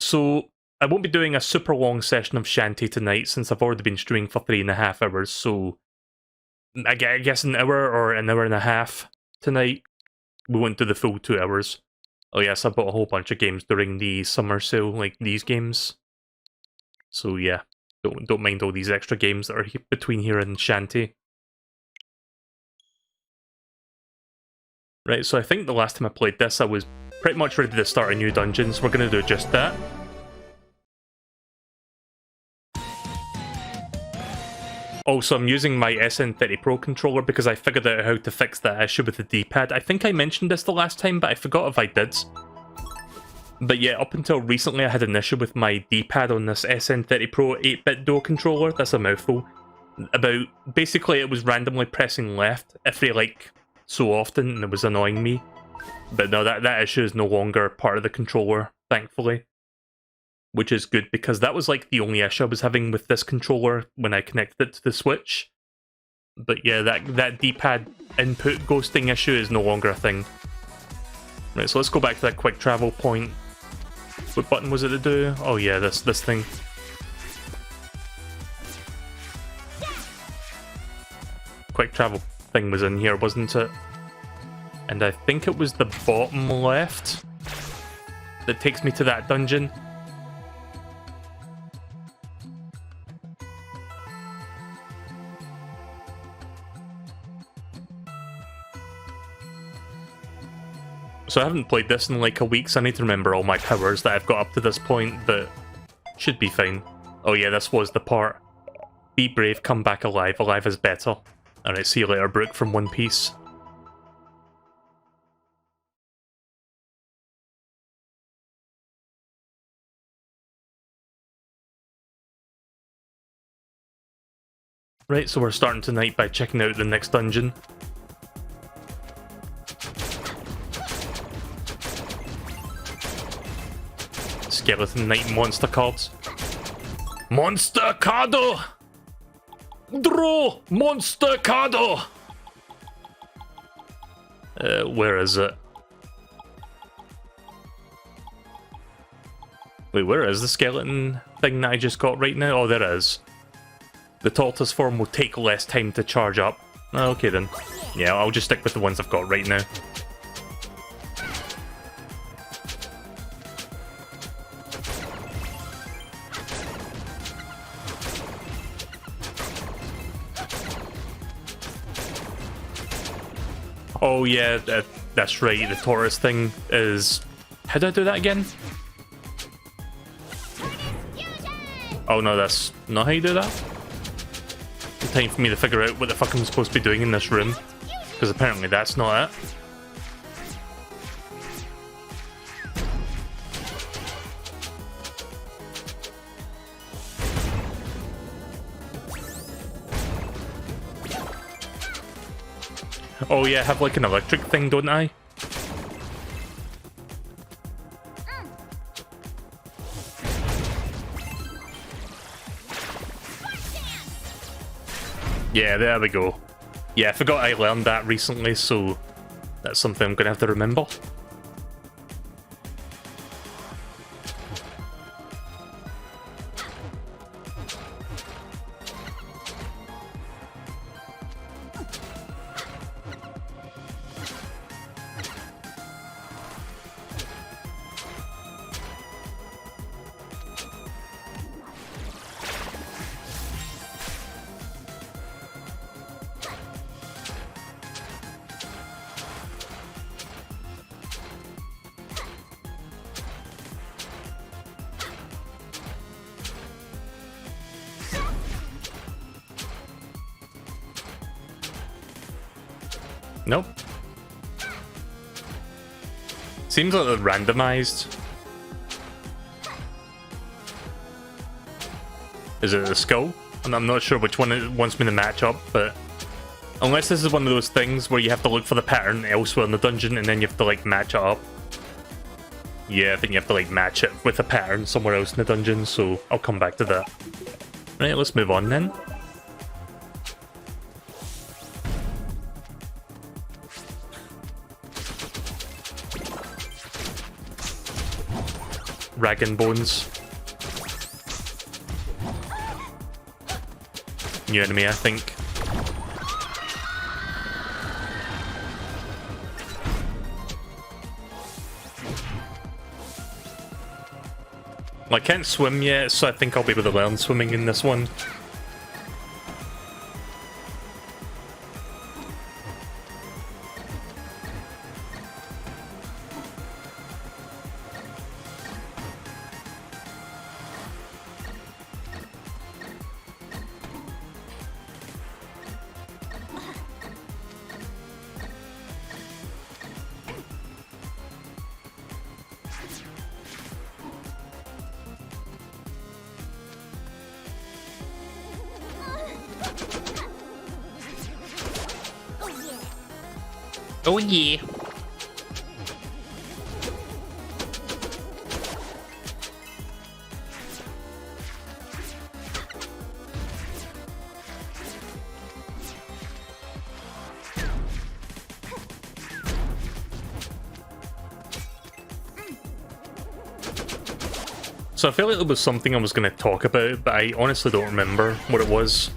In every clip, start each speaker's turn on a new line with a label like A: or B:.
A: so I won't be doing a super long session of Shantae tonight since I've already been streaming for 3.5 hours, so I guess an hour or an hour and a half tonight. We won't do the full 2 hours. Oh yes, I bought a whole bunch of games during the summer sale, like these games. So yeah, don't mind all these extra games that are between here and Shantae. Right, so I think the last time I played this, I was pretty much ready to start a new dungeon, so we're going to do just that. Also, I'm using my SN30 Pro controller because I figured out how to fix that issue with the D-pad. I think I mentioned this the last time, but I forgot if I did. But yeah, up until recently I had an issue with my D-pad on this SN30 Pro 8-bit dual controller. That's a mouthful. Basically, it was randomly pressing left every, like, so often, and it was annoying me. But no, that issue is no longer part of the controller, thankfully. Which is good, because that was like the only issue I was having with this controller when I connected it to the Switch. But yeah, that D-pad input ghosting issue is no longer a thing. Right, so let's go back to that quick travel point. What button was it to do? Oh yeah, this thing. Quick travel thing was in here, wasn't it? And I think it was the bottom left that takes me to that dungeon. So I haven't played this in like a week, so I need to remember all my powers that I've got up to this point, but should be fine. Oh yeah, this was the part. Be brave, come back alive. Alive is better. Alright, see you later, Brooke from One Piece. Right, so we're starting tonight by checking out the next dungeon. Skeleton Knight monster cards. Monster Cardo! Draw! Monster Cardo! Where is it? Wait, where is the skeleton thing that I just got right now? Oh, there it is. The tortoise form will take less time to charge up. Okay then. Yeah, I'll just stick with the ones I've got right now. Oh yeah, that's right, the tortoise thing is... How do I do that again? Oh no, that's not how you do that? Time for me to figure out what the fuck I'm supposed to be doing in this room, because apparently that's not it. Oh yeah, I have like an electric thing, don't I? Yeah, there we go. Yeah, I forgot I learned that recently, so that's something I'm gonna have to remember. Nope. Seems like they're randomized. Is it the skull? And I'm not sure which one it wants me to match up, but... Unless this is one of those things where you have to look for the pattern elsewhere in the dungeon and then you have to, like, match it up. Yeah, I think you have to, like, match it with a pattern somewhere else in the dungeon, so I'll come back to that. Right, let's move on then. Rag and Bones. New enemy, I think. Well, I can't swim yet, so I think I'll be able to learn swimming in this one. Oh yeah. So I feel like there was something I was going to talk about, but I honestly don't remember what it was.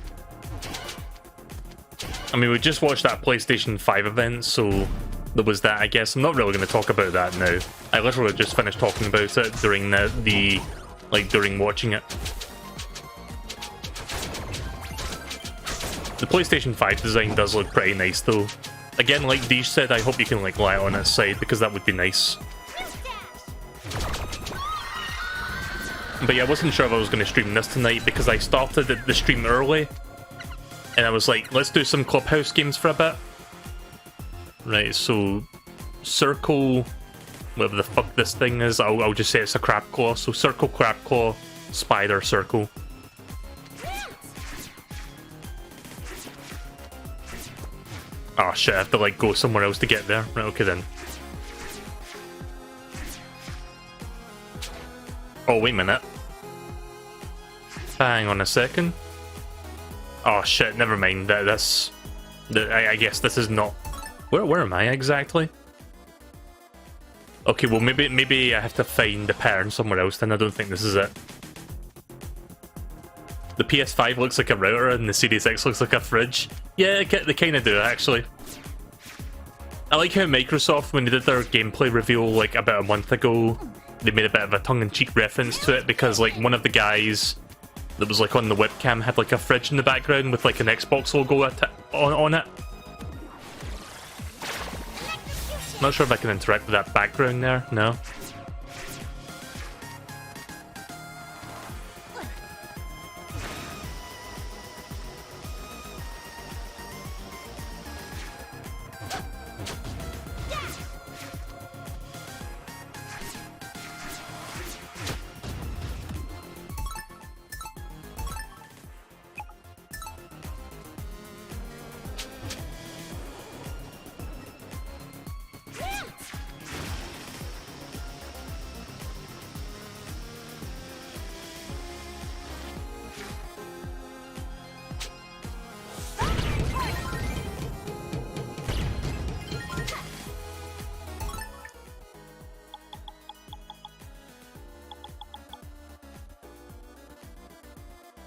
A: I mean, we just watched that PlayStation 5 event, so there was that, I guess. I'm not really going to talk about that now. I literally just finished talking about it during during watching it. The PlayStation 5 design does look pretty nice, though. Again, like Deej said, I hope you can, like, lie on its side, because that would be nice. But yeah, I wasn't sure if I was going to stream this tonight, because I started the stream early. And I was like, let's do some Clubhouse games for a bit. Right, so circle, whatever the fuck this thing is, I'll just say it's a crab claw. So circle, crab claw, spider, circle. Oh shit, I have to like go somewhere else to get there. Right, okay then. Oh, wait a minute. Hang on a second. Oh shit, never mind. I guess this is not... Where am I exactly? Okay, well maybe I have to find the pattern somewhere else then. I don't think this is it. The PS5 looks like a router and the Series X looks like a fridge. Yeah, they kind of do, actually. I like how Microsoft, when they did their gameplay reveal like about a month ago, they made a bit of a tongue-in-cheek reference to it because like one of the guys that was like on the webcam had like a fridge in the background with like an Xbox logo on it. Not sure if I can interact with that background there, no.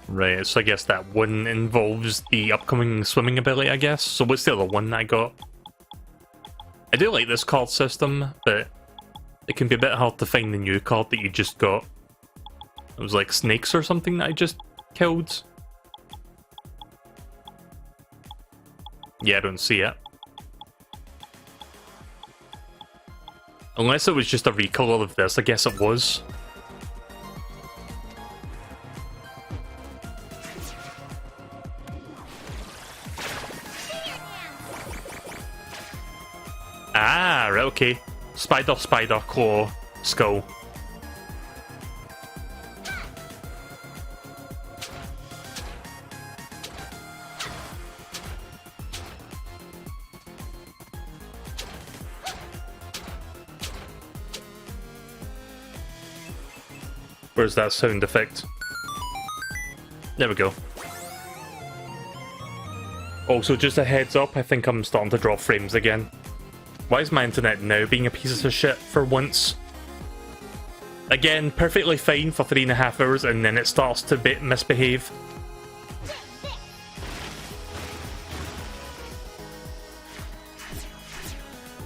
A: Right, so I guess that one involves the upcoming swimming ability, I guess. So what's the other one that I got? I do like this card system, but it can be a bit hard to find the new card that you just got. It was like snakes or something that I just killed. Yeah, I don't see it. Unless it was just a recolor of this, I guess it was. Ah, right, okay. Spider, spider, claw, skull. Where's that sound effect? There we go. Also, just a heads up, I think I'm starting to drop frames again. Why is my internet now being a piece of shit for once? Again, perfectly fine for 3.5 hours, and then it starts to misbehave.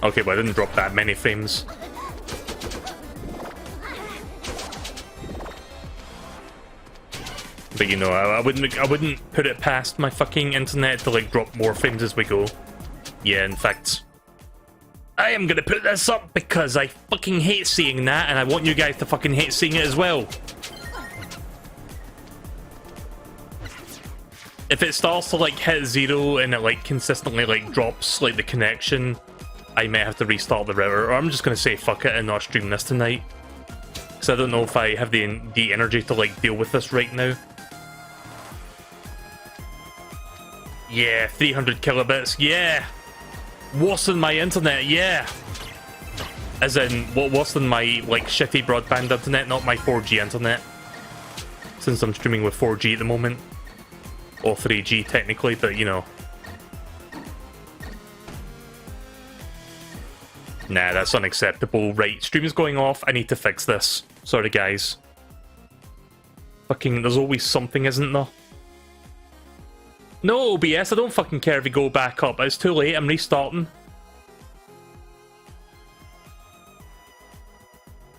A: Okay, well I didn't drop that many frames. But you know, I wouldn't put it past my fucking internet to like drop more frames as we go. Yeah, in fact, I am gonna put this up because I fucking hate seeing that, and I want you guys to fucking hate seeing it as well. If it starts to like hit 0 and it like consistently like drops like the connection, I may have to restart the router, or I'm just gonna say fuck it and not stream this tonight. Because I don't know if I have the energy to like deal with this right now. Yeah, 300 kilobits, yeah! Worse than my internet, yeah! As in, worse than my like shitty broadband internet, not my 4G internet. Since I'm streaming with 4G at the moment. Or 3G technically, but you know. Nah, that's unacceptable. Right, stream's going off. I need to fix this. Sorry, guys. Fucking, there's always something, isn't there? No, OBS, I don't fucking care if you go back up. It's too late, I'm restarting.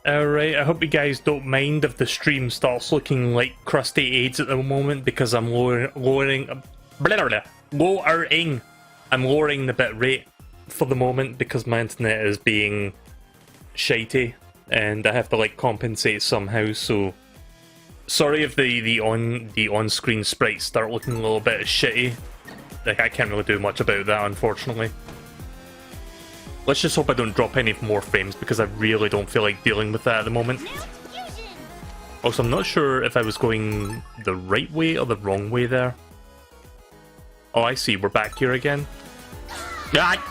A: Alright, I hope you guys don't mind if the stream starts looking like crusty AIDS at the moment, because I'm lowering the bit rate for the moment because my internet is being shitey and I have to like compensate somehow, so sorry if the on-screen sprites start looking a little bit shitty. Like, I can't really do much about that, unfortunately. Let's just hope I don't drop any more frames because I really don't feel like dealing with that at the moment. Also, I'm not sure if I was going the right way or the wrong way there. Oh, I see, we're back here again. Ah!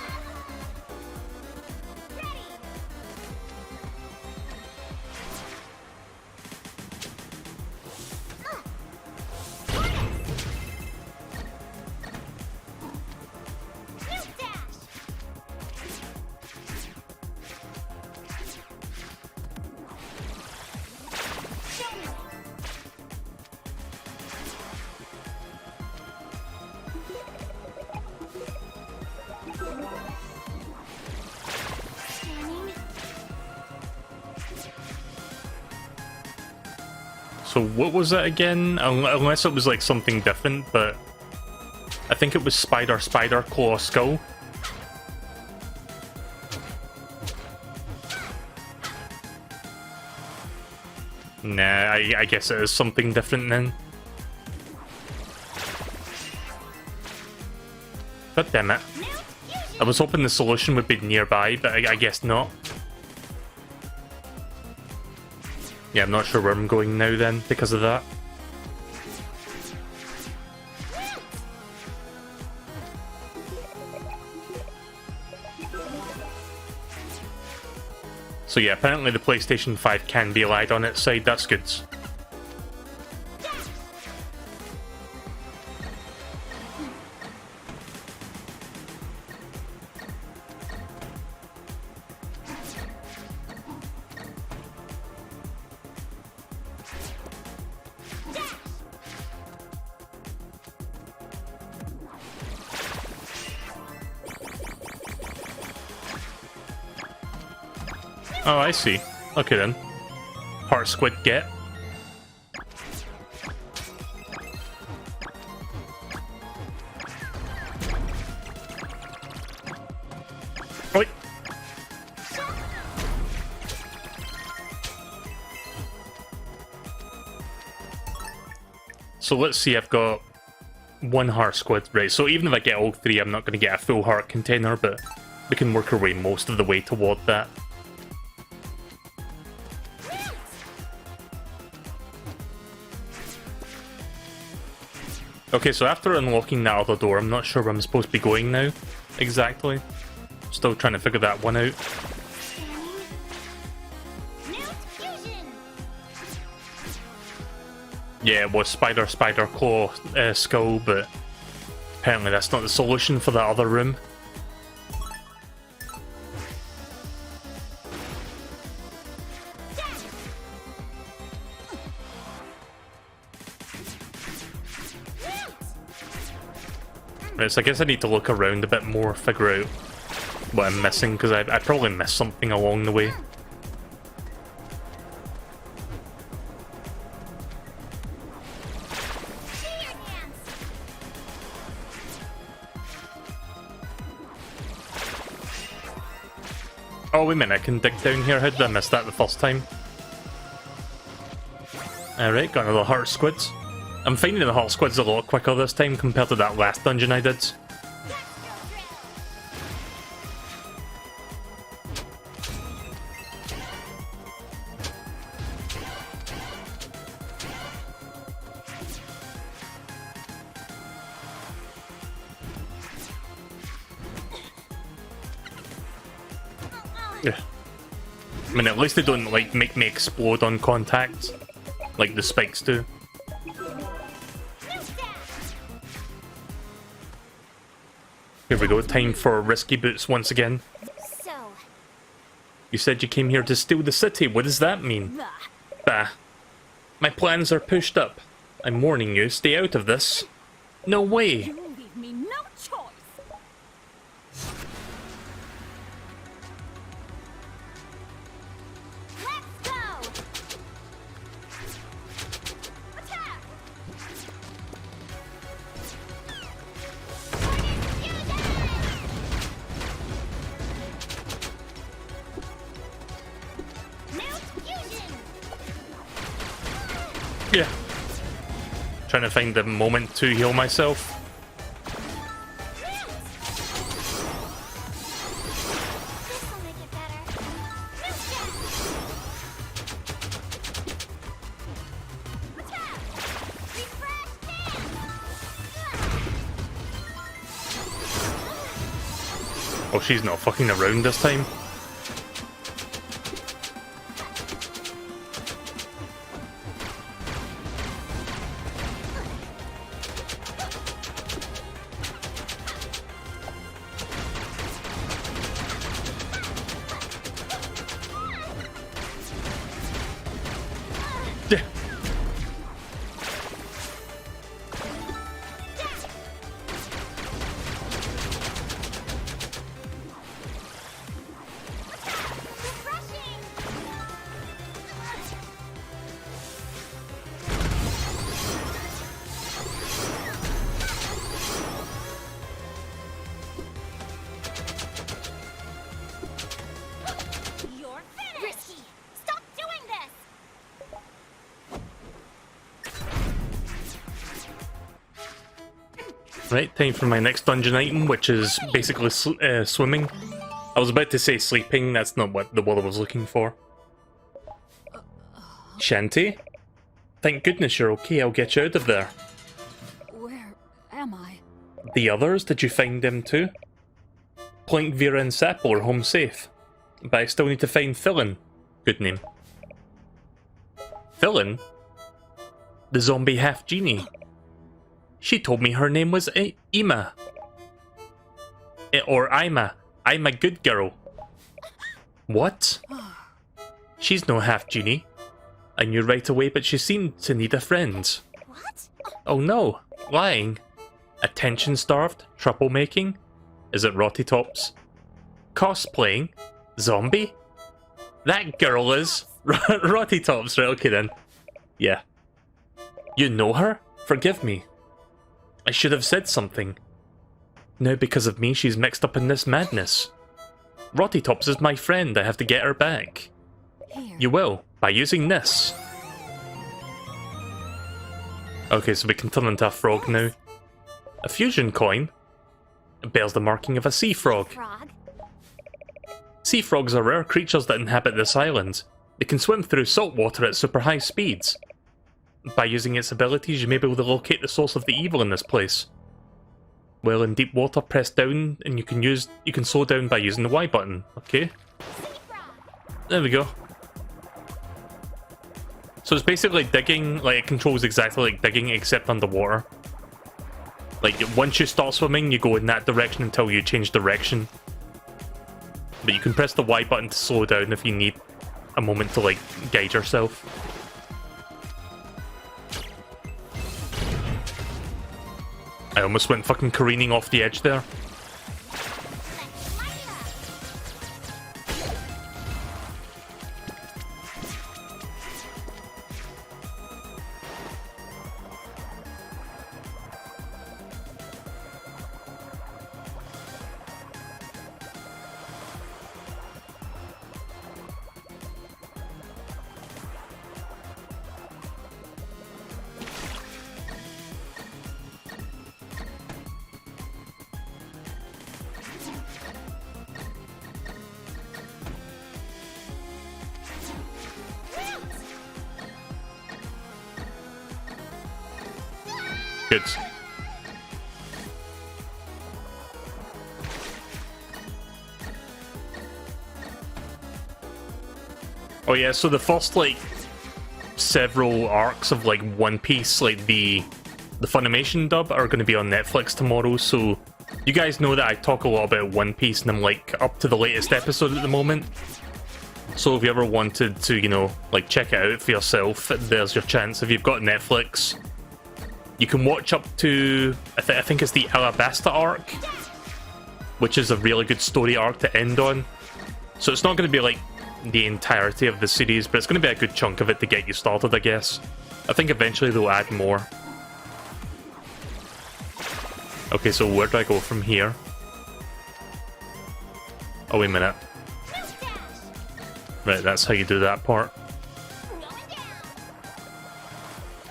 A: So what was that again? Unless it was like something different, but I think it was spider, claw, skull. Nah, I guess it is something different then. God damn it. I was hoping the solution would be nearby, but I guess not. Yeah, I'm not sure where I'm going now then, because of that. So yeah, apparently the PlayStation 5 can be lied on its side, that's good. Oh, I see. Okay then. Heart squid get. Oi. So let's see, I've got one heart squid. Right, so even if I get all three, I'm not going to get a full heart container, but we can work our way most of the way toward that. Okay, so after unlocking that other door, I'm not sure where I'm supposed to be going now, exactly. Still trying to figure that one out. Yeah, it was spider, claw, skull, but apparently that's not the solution for that other room. Right, so I guess I need to look around a bit more, figure out what I'm missing, because I probably missed something along the way. Oh, wait a minute, I can dig down here. How did I miss that the first time? Alright, got another heart squids. I'm finding the heart squids a lot quicker this time compared to that last dungeon I did. Yeah. I mean, at least they don't, like, make me explode on contact, like the spikes do. Here we go, time for risky boots once again.
B: So,
A: You said you came here to steal the city, what does that mean? Bah. My plans are pushed up. I'm warning you, stay out of this. No way!
B: you leave me no choice. Let's go. Attack. Mount fusion.
A: Yeah. Trying to find the moment to heal myself.
B: This'll make it better. Attack. Refresh dance.
A: Oh, she's not fucking around this time. Yeah.
B: Refreshing. You're finished. Risky. Stop doing this.
A: Right, time for my next dungeon item, which is basically swimming. I was about to say sleeping, that's not what the word I was looking for. Shantae? Thank goodness you're okay, I'll get you out of there.
B: Where am I?
A: The others, did you find them too? Plank, Vera and Sapple are home safe. But I still need to find Philin. Good name. Philin? The zombie half-genie. She told me her name was Ima. Or Ima. I'm a good girl. What? She's no half-genie. I knew right away, but she seemed to need a friend.
B: What?
A: Oh no, lying. Attention-starved? Troublemaking? Is it Rotty Tops? Cosplaying? Zombie? That girl is... Rotty Tops, right, okay then. Yeah. You know her? Forgive me. I should have said something. Now because of me, she's mixed up in this madness. Rotty Tops is my friend, I have to get her back.
B: Here.
A: You will, by using this. Okay, so we can turn into a frog now. A fusion coin? It bears the marking of a sea frog.
B: Frog.
A: Sea frogs are rare creatures that inhabit this island. They can swim through salt water at super high speeds. By using its abilities, you may be able to locate the source of the evil in this place. Well, in deep water, press down, and you can slow down by using the Y button. Okay. There we go. So it's basically digging, like it controls exactly like digging, except underwater. Like, once you start swimming, you go in that direction until you change direction. But you can press the Y button to slow down if you need a moment to, like, guide yourself. I almost went fucking careening off the edge there. Good. Oh yeah, so the first, like, several arcs of, like, One Piece, like, the Funimation dub are going to be on Netflix tomorrow, so you guys know that I talk a lot about One Piece, and I'm, like, up to the latest episode at the moment. So if you ever wanted to, you know, like, check it out for yourself, there's your chance. If you've got Netflix, you can watch up to, I think it's the Alabasta arc, which is a really good story arc to end on. So it's not going to be like the entirety of the series, but it's going to be a good chunk of it to get you started, I guess. I think eventually they'll add more. Okay, so where do I go from here? Oh, wait a minute. Right, that's how you do that part.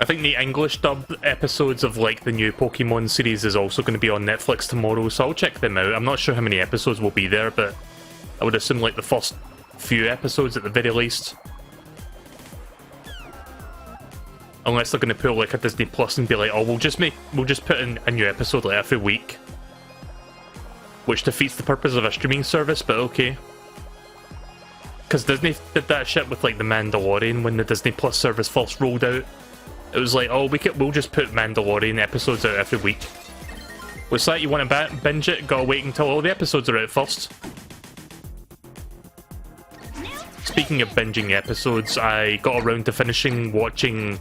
A: I think the English dub episodes of, like, the new Pokemon series is also going to be on Netflix tomorrow, so I'll check them out. I'm not sure how many episodes will be there, but I would assume, like, the first few episodes at the very least. Unless they're going to pull, like, a Disney Plus and be like, oh, we'll just put in a new episode, like, every week. Which defeats the purpose of a streaming service, but okay. Because Disney did that shit with, like, The Mandalorian when the Disney Plus service first rolled out. It was like, oh, we'll just put Mandalorian episodes out every week. What's that? You want to binge it? Gotta wait until all the episodes are out first. Speaking of binging episodes, I got around to finishing watching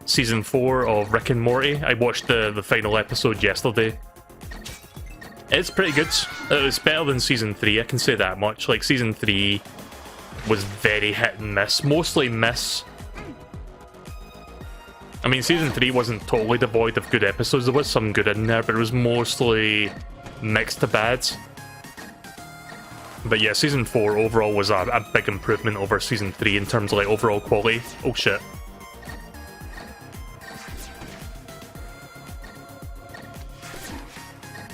A: Season 4 of Rick and Morty. I watched the final episode yesterday. It's pretty good. It was better than Season 3, I can say that much. Like, Season 3 was very hit and miss. Mostly miss. I mean, Season 3 wasn't totally devoid of good episodes. There was some good in there, but it was mostly mixed to bad. But yeah, Season 4 overall was a big improvement over Season 3 in terms of, like, overall quality. Oh shit.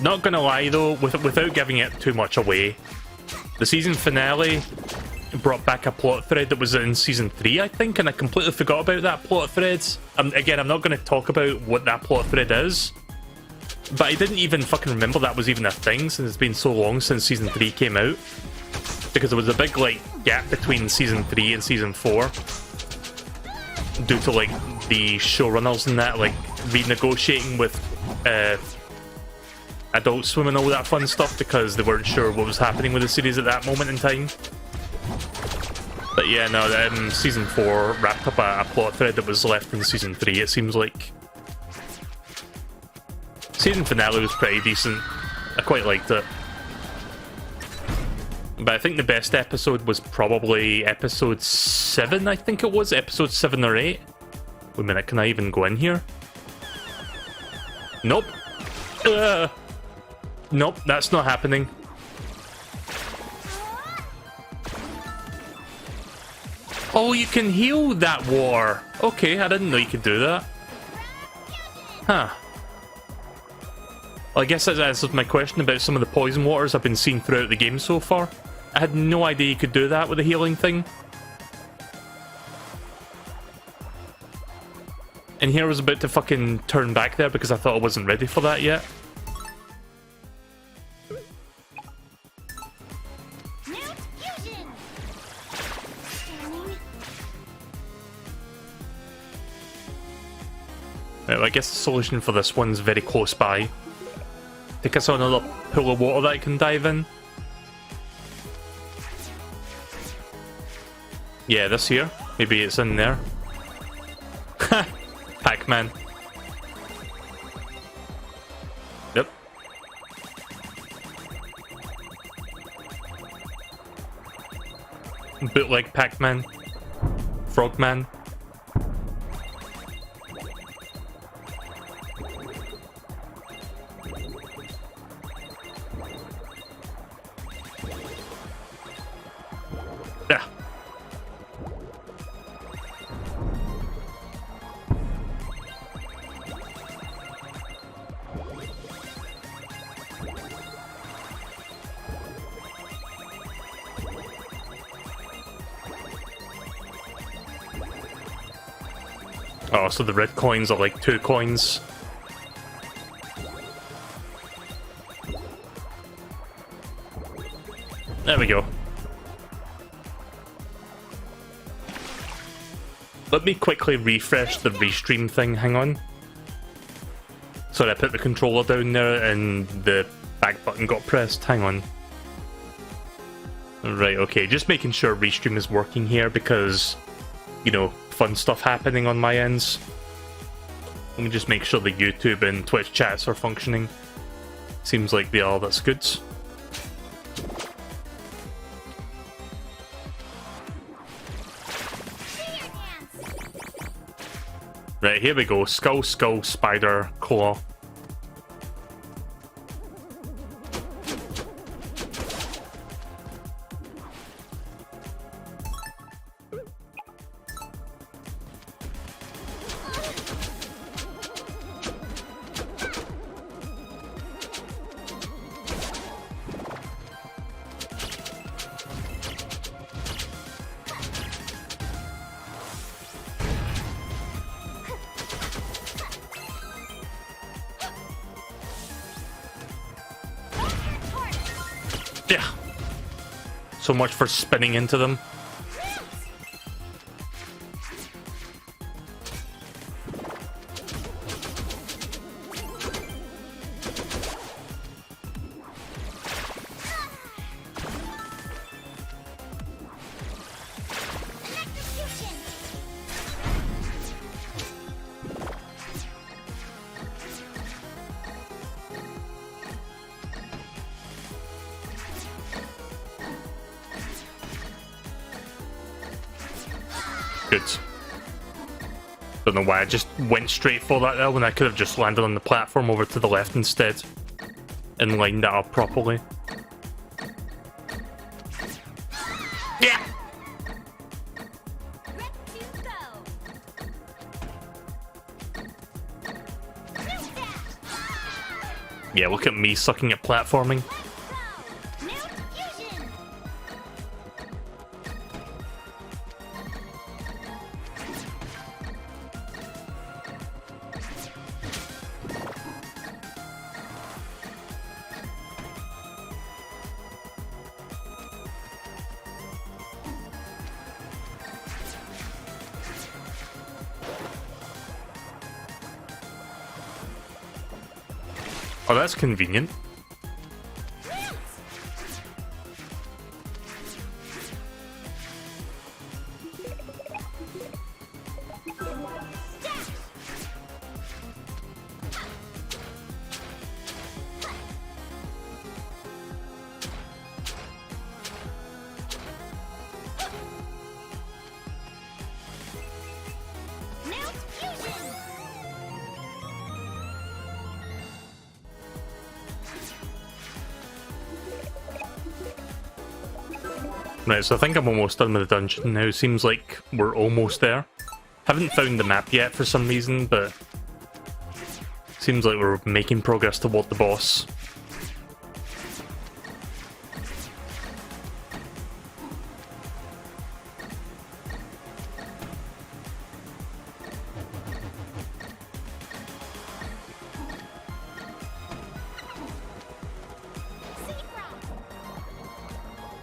A: Not gonna lie though, without giving it too much away, the season finale brought back a plot thread that was in Season 3, I think, and I completely forgot about that plot thread. Again, I'm not going to talk about what that plot thread is, but I didn't even fucking remember that was even a thing since it's been so long since Season 3 came out. Because there was a big, like, gap between Season 3 and Season 4 due to, like, the showrunners and that, like, renegotiating with Adult Swim and all that fun stuff because they weren't sure what was happening with the series at that moment in time. But yeah, no, Season 4 wrapped up a plot thread that was left in Season 3, it seems like. Season finale was pretty decent. I quite liked it. But I think the best episode was probably Episode 7, I think it was. Episode 7 or 8. Wait a minute, can I even go in here? Nope. Nope, that's not happening. Oh, you can heal that water. Okay, I didn't know you could do that. Huh. Well, I guess that answers my question about some of the poison waters I've been seeing throughout the game so far. I had no idea you could do that with the healing thing. And here I was about to fucking turn back there because I thought I wasn't ready for that yet. Right, I guess the solution for this one's very close by. Take us on another pool of water that I can dive in. Yeah, this here. Maybe it's in there. Ha! Pac-Man. bootleg Pac-Man. Frogman. Yeah. Oh, so the red coins are like 2 coins. There we go. Let me quickly refresh the restream thing, hang on. Sorry, I put the controller down there and the back button got pressed, hang on. Right, okay, just making sure restream is working here because, you know, fun stuff happening on my ends. Let me just make sure the YouTube and Twitch chats are functioning. Seems like they are, that's good. Right, here we go. Skull, skull, spider, claw. Yeah. So much for spinning into them. Good. Don't know why I just went straight for that there when I could have just landed on the platform over to the left instead and lined that up properly. Yeah! Yeah, look at me sucking at platforming. Oh, that's convenient. Right, so I think I'm almost done with the dungeon now. Seems like we're almost there. Haven't found the map yet for some reason, but seems like we're making progress toward the boss.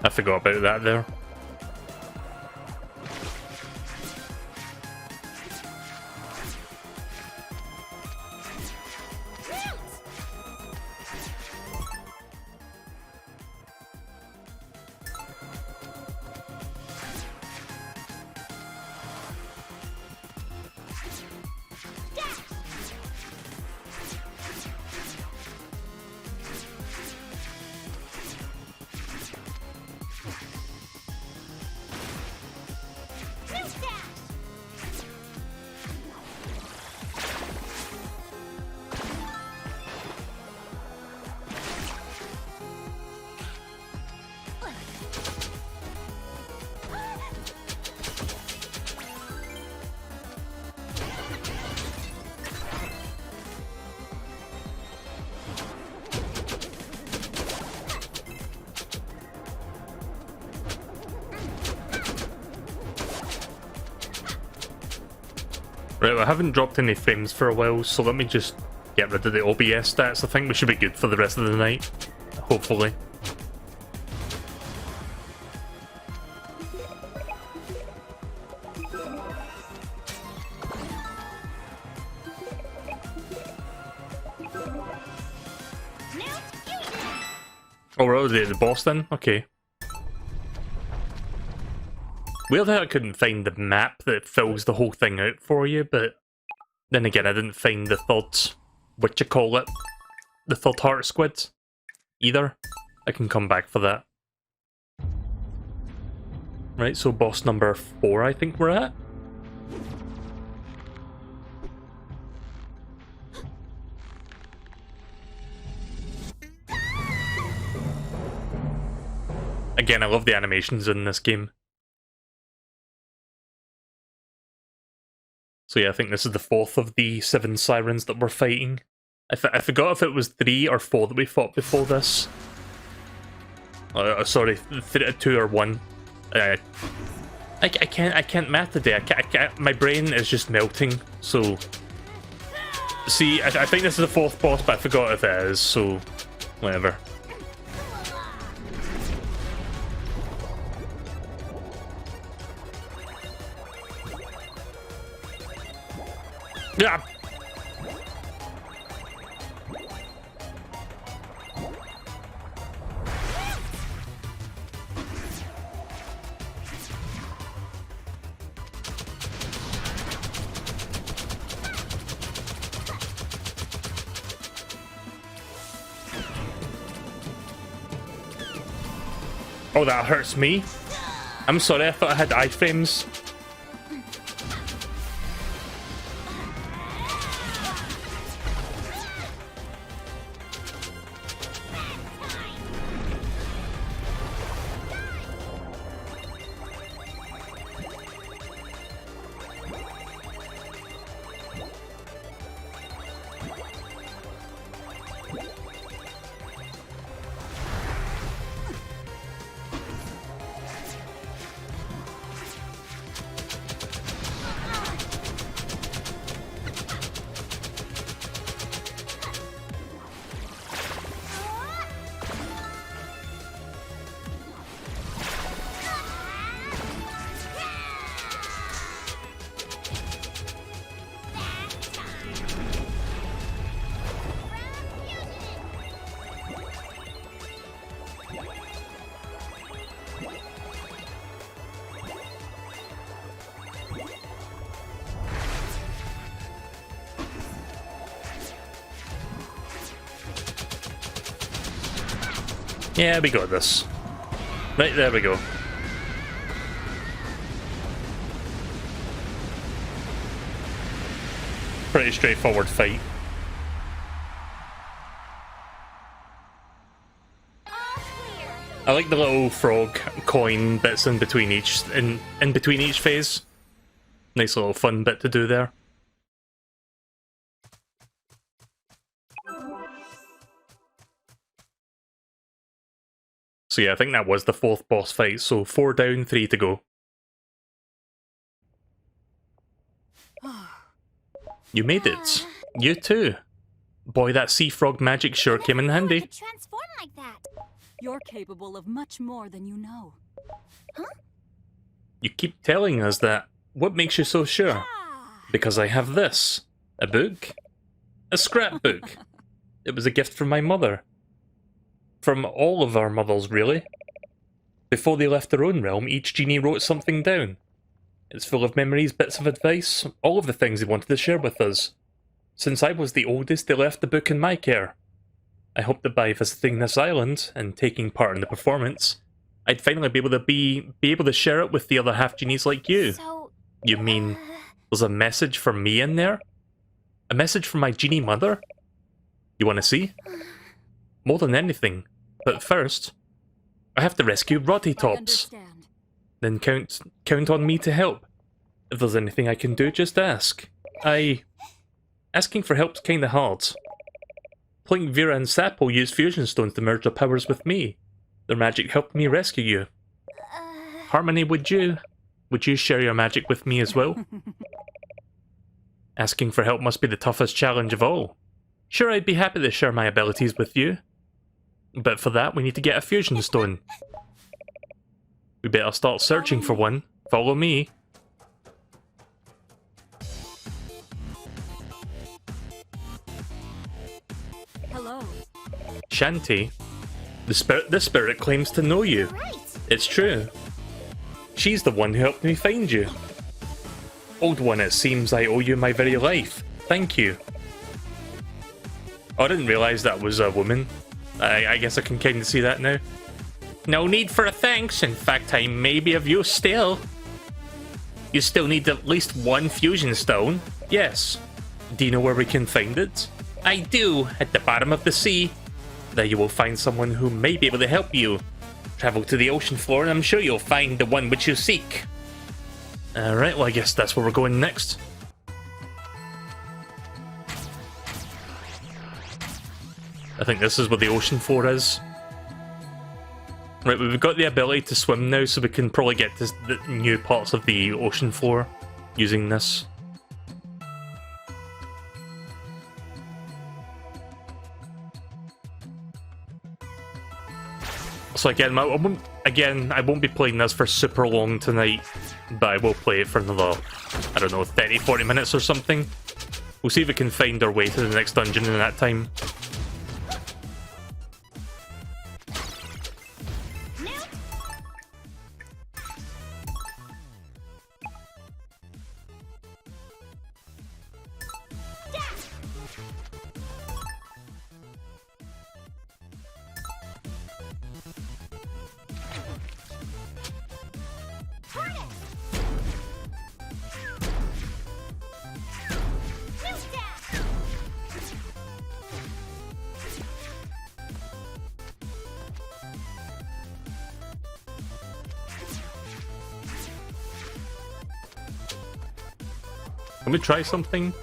A: I forgot about that there. Right, well, I haven't dropped any frames for a while, so let me just get rid of the OBS stats. I think we should be good for the rest of the night. Hopefully. Oh, we're already at the boss then? Okay. Weird how I couldn't find the map that fills the whole thing out for you, but then again, I didn't find the third, what you call it, the third heart squid either. I can come back for that. Right, so boss number 4 I think we're at. Again, I love the animations in this game. So yeah, I think this is the 4th of the 7 Sirens that we're fighting. I forgot if it was 3 or 4 that we fought before this. Sorry, 2 or 1. I can't math today. I can't, my brain is just melting. So, see, I think this is the 4th boss, but I forgot if it is. So, whatever. Yeah. Oh, that hurts me. I'm sorry, I thought I had iframes. Yeah, we got this. Right, there we go. Pretty straightforward fight. I like the little frog coin bits in between each in between each phase. Nice little fun bit to do there. So yeah, I think that was the 4th boss fight, so 4 down, 3 to go. You made it. You too. Boy, that sea frog magic sure came in handy.
B: Transform like that. You're capable of much more than you know. Huh?
A: You keep telling us that. What makes you so sure? Because I have this. A book? A scrapbook. It was a gift from my mother. From all of our mothers, really. Before they left their own realm, each genie wrote something down. It's full of memories, bits of advice, all of the things they wanted to share with us. Since I was the oldest, they left the book in my care. I hoped that by visiting this island and taking part in the performance, I'd finally be able to share it with the other half-genies like you.
B: So,
A: You mean there's a message for me in there? A message from my genie mother? You want to see? More than anything. But first, I have to rescue Roddy Tops. Then count on me to help. If there's anything I can do, just ask. Asking for help's kinda hard. Plink, Vera, and Sappo used fusion stones to merge their powers with me. Their magic helped me rescue you. Harmony, would you share your magic with me as well? Asking for help must be the toughest challenge of all. Sure, I'd be happy to share my abilities with you. But for that, we need to get a fusion stone. We better start searching for one. Follow me.
B: Hello.
A: Shantae, the spirit claims to know you.
C: Right.
A: It's true. She's the one who helped me find you. Old one, it seems I owe you my very life. Thank you. Oh, I didn't realise that was a woman. I guess I can kind of see that now. No need for a thanks. In fact, I may be of use still. You still need at least one fusion stone. Yes. Do you know where we can find it? I do, at the bottom of the sea. There you will find someone who may be able to help you. Travel to the ocean floor and I'm sure you'll find the one which you seek. Alright, well I guess that's where we're going next. I think this is where the ocean floor is. Right, we've got the ability to swim now, so we can probably get to the new parts of the ocean floor using this. So again, I won't be playing this for super long tonight, but I will play it for another, I don't know, 30-40 minutes or something. We'll see if we can find our way to the next dungeon in that time. Can we try something?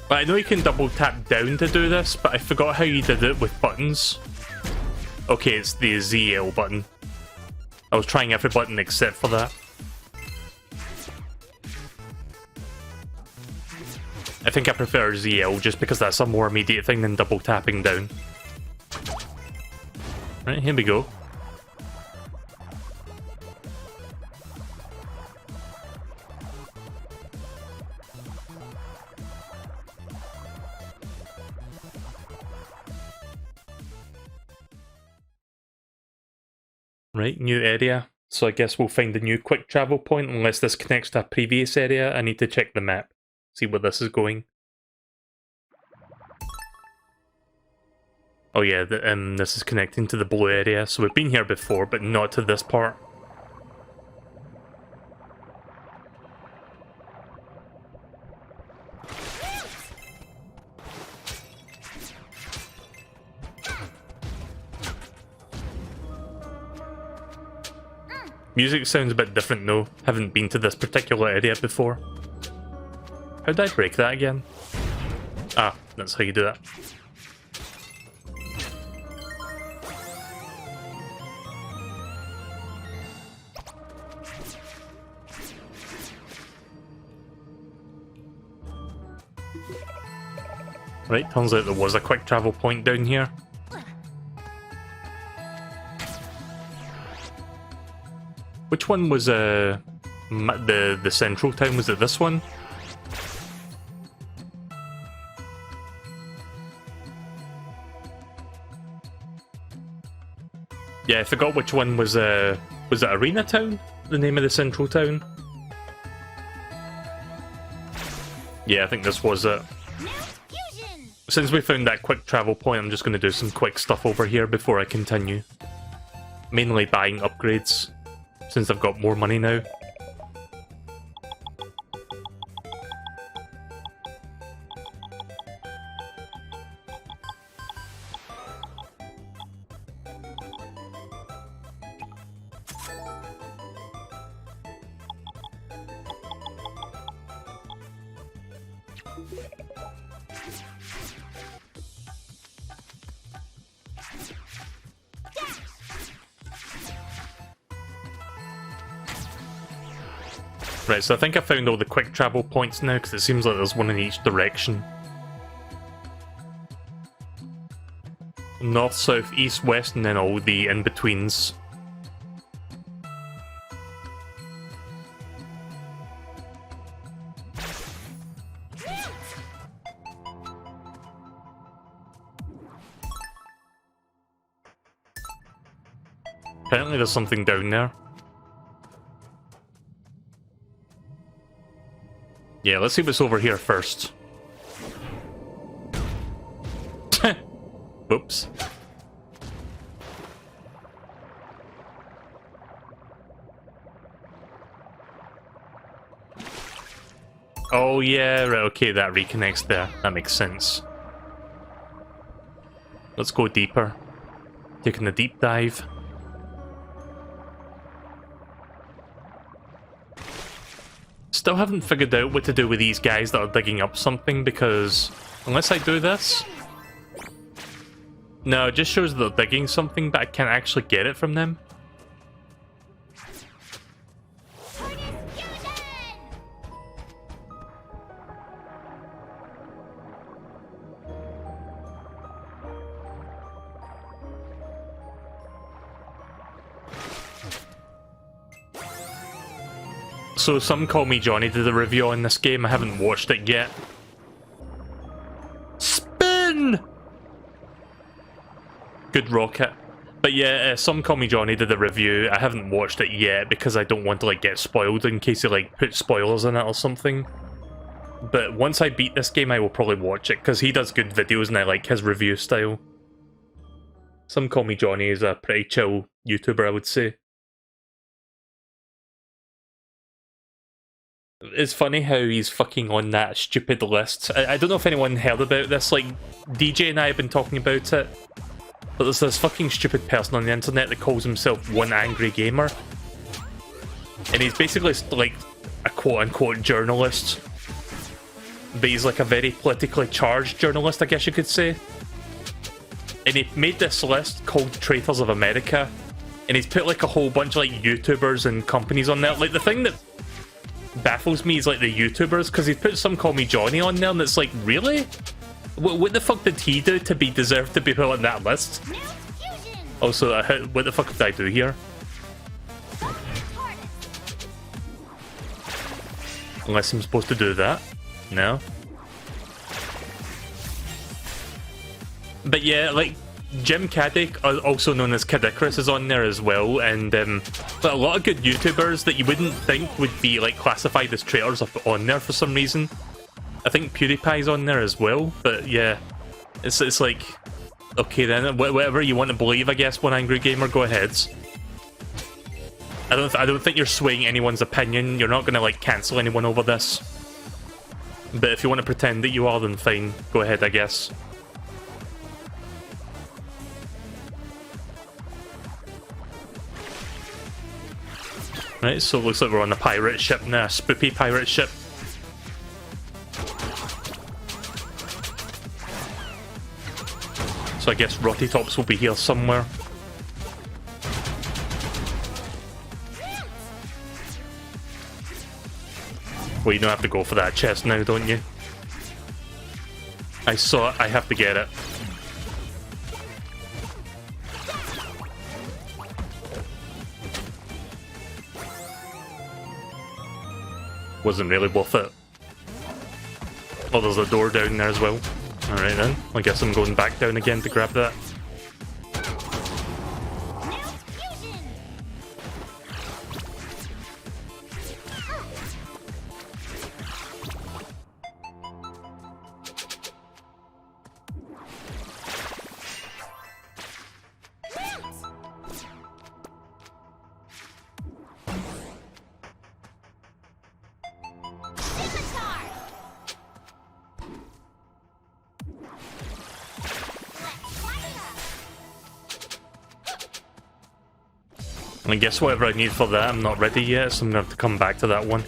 A: I know you can double tap down to do this, but I forgot how you did it with buttons. Okay, it's the ZL button. I was trying every button except for that. I think I prefer ZL just because that's a more immediate thing than double tapping down. Right, here we go. Right, new area. So I guess we'll find a new quick travel point unless this connects to a previous area. I need to check the map, see where this is going. Oh yeah, this is connecting to the blue area. So we've been here before, but not to this part. Music sounds a bit different though. Haven't been to this particular area before. How did I break that again? Ah, that's how you do that. Right, turns out there was a quick travel point down here. Which one was the central town? Was it this one? Yeah, I forgot which one was it Arena Town? The name of the central town? Yeah, I think this was it. Since we found that quick travel point, I'm just going to do some quick stuff over here before I continue. Mainly buying upgrades, since I've got more money now. Right, so I think I found all the quick travel points now, because it seems like there's one in each direction. North, south, east, west, and then all the in-betweens. Apparently there's something down there. Yeah, let's see what's over here first. Oops. Oh yeah, right, okay, that reconnects there. That makes sense. Let's go deeper. Taking a deep dive. Still haven't figured out what to do with these guys that are digging up something, because unless I do this... No, it just shows that they're digging something, but I can't actually get it from them. So some call me Johnny did a review on this game. I haven't watched it yet. Spin! Good rocket. But yeah, some call me Johnny did a review. I haven't watched it yet because I don't want to like get spoiled in case he like put spoilers in it or something. But once I beat this game, I will probably watch it because he does good videos and I like his review style. Some call me Johnny is a pretty chill YouTuber, I would say. It's funny how he's fucking on that stupid list. I don't know if anyone heard about this, like, DJ and I have been talking about it, but there's this fucking stupid person on the internet that calls himself One Angry Gamer. And he's basically like a quote-unquote journalist, but he's like a very politically charged journalist, I guess you could say. And he made this list called Traitors of America, and he's put like a whole bunch of like YouTubers and companies on there. Like, the thing that baffles me is like the YouTubers, because he's put some Call Me Johnny on there, and it's like, really? What the fuck did he do to be deserved to be put on that list? Also, what the fuck did I do here? Unless I'm supposed to do that? No. But yeah, like, Jim Caddick, also known as Kadikrus, is on there as well, and but a lot of good YouTubers that you wouldn't think would be like classified as traitors are on there for some reason. I think PewDiePie's on there as well, but yeah, it's like, okay then, whatever you want to believe, I guess. One Angry Gamer, go ahead. I don't think you're swaying anyone's opinion. You're not gonna like cancel anyone over this. But if you want to pretend that you are, then fine, go ahead, I guess. Right, so it looks like we're on a pirate ship now, a spoopy pirate ship. So I guess Rotty Tops will be here somewhere. Well, you don't have to go for that chest now, don't you? I saw it, I have to get it. Wasn't really worth it. Oh, there's a door down there as well. Alright then, I guess I'm going back down again to grab that. I guess whatever I need for that, I'm not ready yet, so I'm gonna have to come back to that one.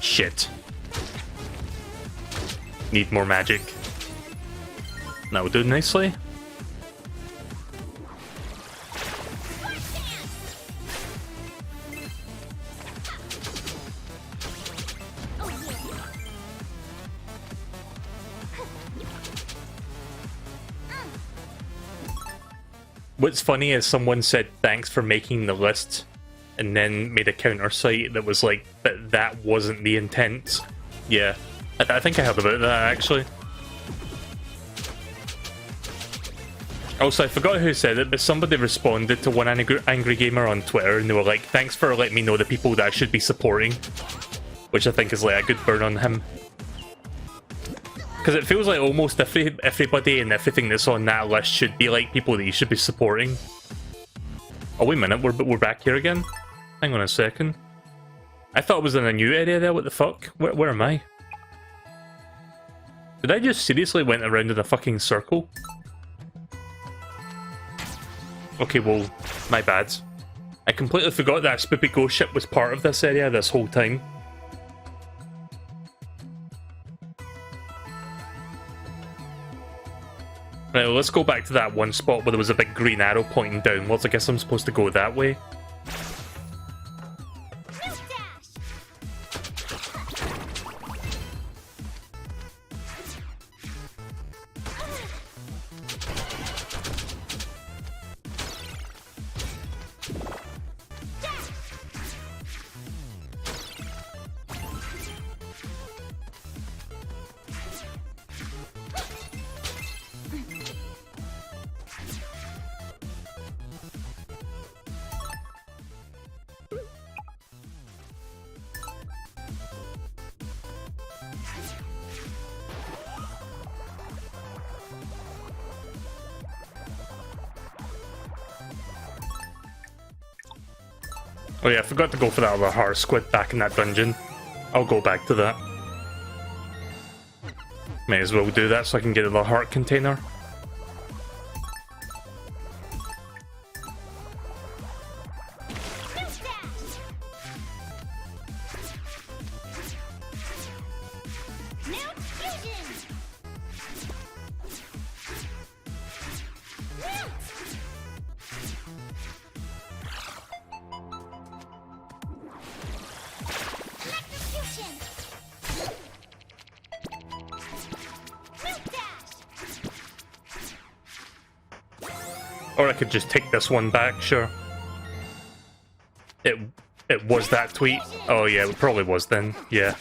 A: Shit. Need more magic. That will do nicely. What's funny is someone said thanks for making the list and then made a counter site that was like, but that wasn't the intent. Yeah, I think I heard about that actually. Also, I forgot who said it, but somebody responded to one angry gamer on Twitter and they were like, thanks for letting me know the people that I should be supporting. Which I think is like a good burn on him. Because it feels like almost everybody and everything that's on that list should be like people that you should be supporting. Oh wait a minute, we're back here again? Hang on a second. I thought it was in a new area there, what the fuck? Where am I? Did I just seriously went around in a fucking circle? Okay, well, my bad. I completely forgot that Spoopy Ghost Ship was part of this area this whole time. Right, well, let's go back to that one spot where there was a big green arrow pointing downwards. I guess I'm supposed to go that way. Oh yeah, I forgot to go for that other heart squid back in that dungeon. I'll go back to that. May as well do that so I can get the heart container. Or I could just take this one back, sure. It was that tweet? Oh yeah, it probably was then, yeah.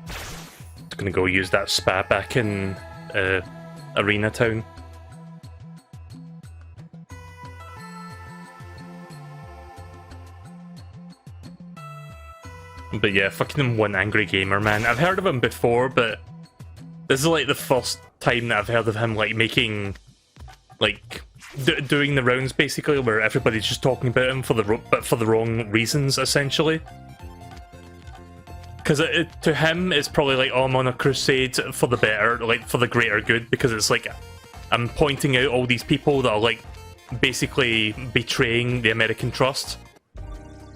A: Just gonna go use that spa back in Arena Town. But yeah, fucking one angry gamer, man. I've heard of him before, but this is like the first time that I've heard of him like making, like, doing the rounds basically, where everybody's just talking about him for the wrong reasons, essentially. Because to him, it's probably like, oh, I'm on a crusade for the better, like for the greater good, because it's like I'm pointing out all these people that are like basically betraying the American trust.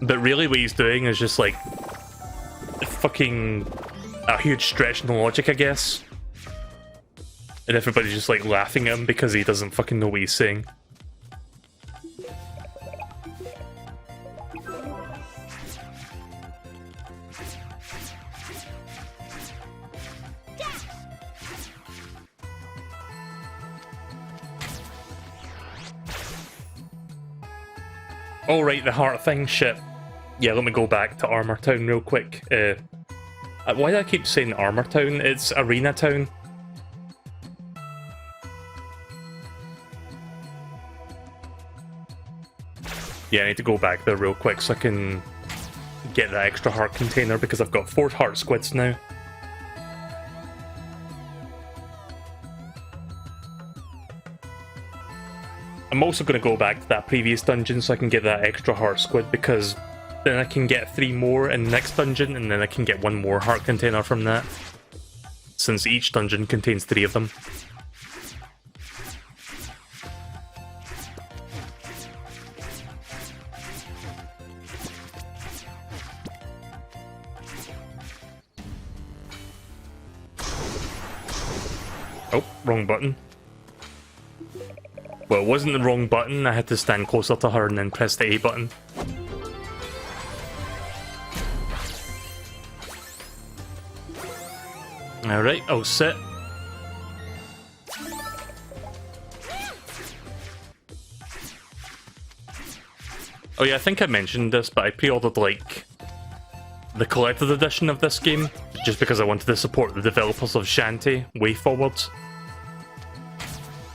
A: But really, what he's doing is just like fucking a huge stretch in the logic, I guess. And everybody's just like laughing at him because he doesn't fucking know what he's saying. Oh right, the heart thing, shit. Yeah, let me go back to Armor Town real quick. Why do I keep saying Armor Town? It's Arena Town. Yeah, I need to go back there real quick so I can get that extra heart container because I've got 4 heart squids now. I'm also going to go back to that previous dungeon so I can get that extra heart squid because then I can get 3 more in the next dungeon and then I can get 1 more heart container from that. Since each dungeon contains 3 of them. Oh, wrong button. Well, it wasn't the wrong button. I had to stand closer to her and then press the A button. Alright, I'll sit. Oh yeah, I think I mentioned this, but I pre-ordered, like, the collector's edition of this game, just because I wanted to support the developers of Shantae way forward.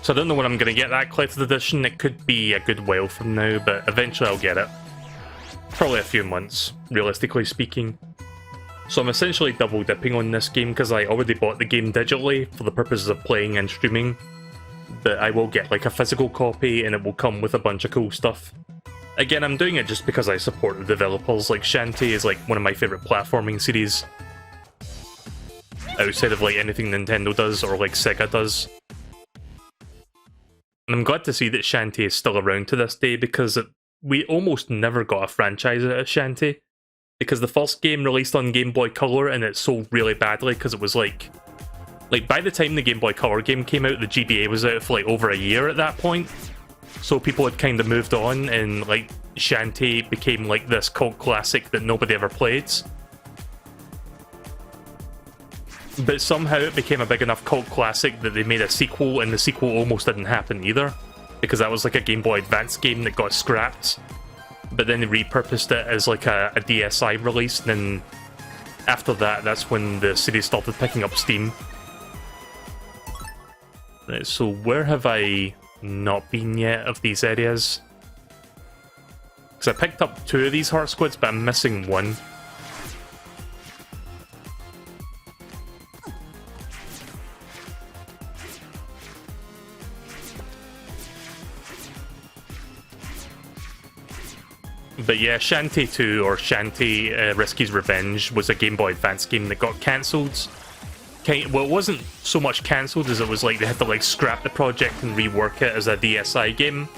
A: So I don't know when I'm going to get that collector's edition. It could be a good while from now, but eventually I'll get it. Probably a few months, realistically speaking. So I'm essentially double dipping on this game because I already bought the game digitally for the purposes of playing and streaming. But I will get like a physical copy and it will come with a bunch of cool stuff. Again, I'm doing it just because I support the developers. Like, Shantae is like one of my favourite platforming series. Outside of like anything Nintendo does or like Sega does. And I'm glad to see that Shantae is still around to this day because we almost never got a franchise out of Shantae. Because the first game released on Game Boy Color and it sold really badly because it was like by the time the Game Boy Color game came out, the GBA was out for like over a year at that point. So people had kind of moved on and like Shantae became like this cult classic that nobody ever played. But somehow it became a big enough cult classic that they made a sequel, and the sequel almost didn't happen either. Because that was like a Game Boy Advance game that got scrapped. But then they repurposed it as like a DSi release, and then after that, that's when the series started picking up steam. Right, so where have I not been yet of these areas? Because I picked up 2 of these heart squids, but I'm missing 1. But yeah, Shantae 2, or Shantae Risky's Revenge, was a Game Boy Advance game that got cancelled. Well, it wasn't so much cancelled as it was like they had to like scrap the project and rework it as a DSi game.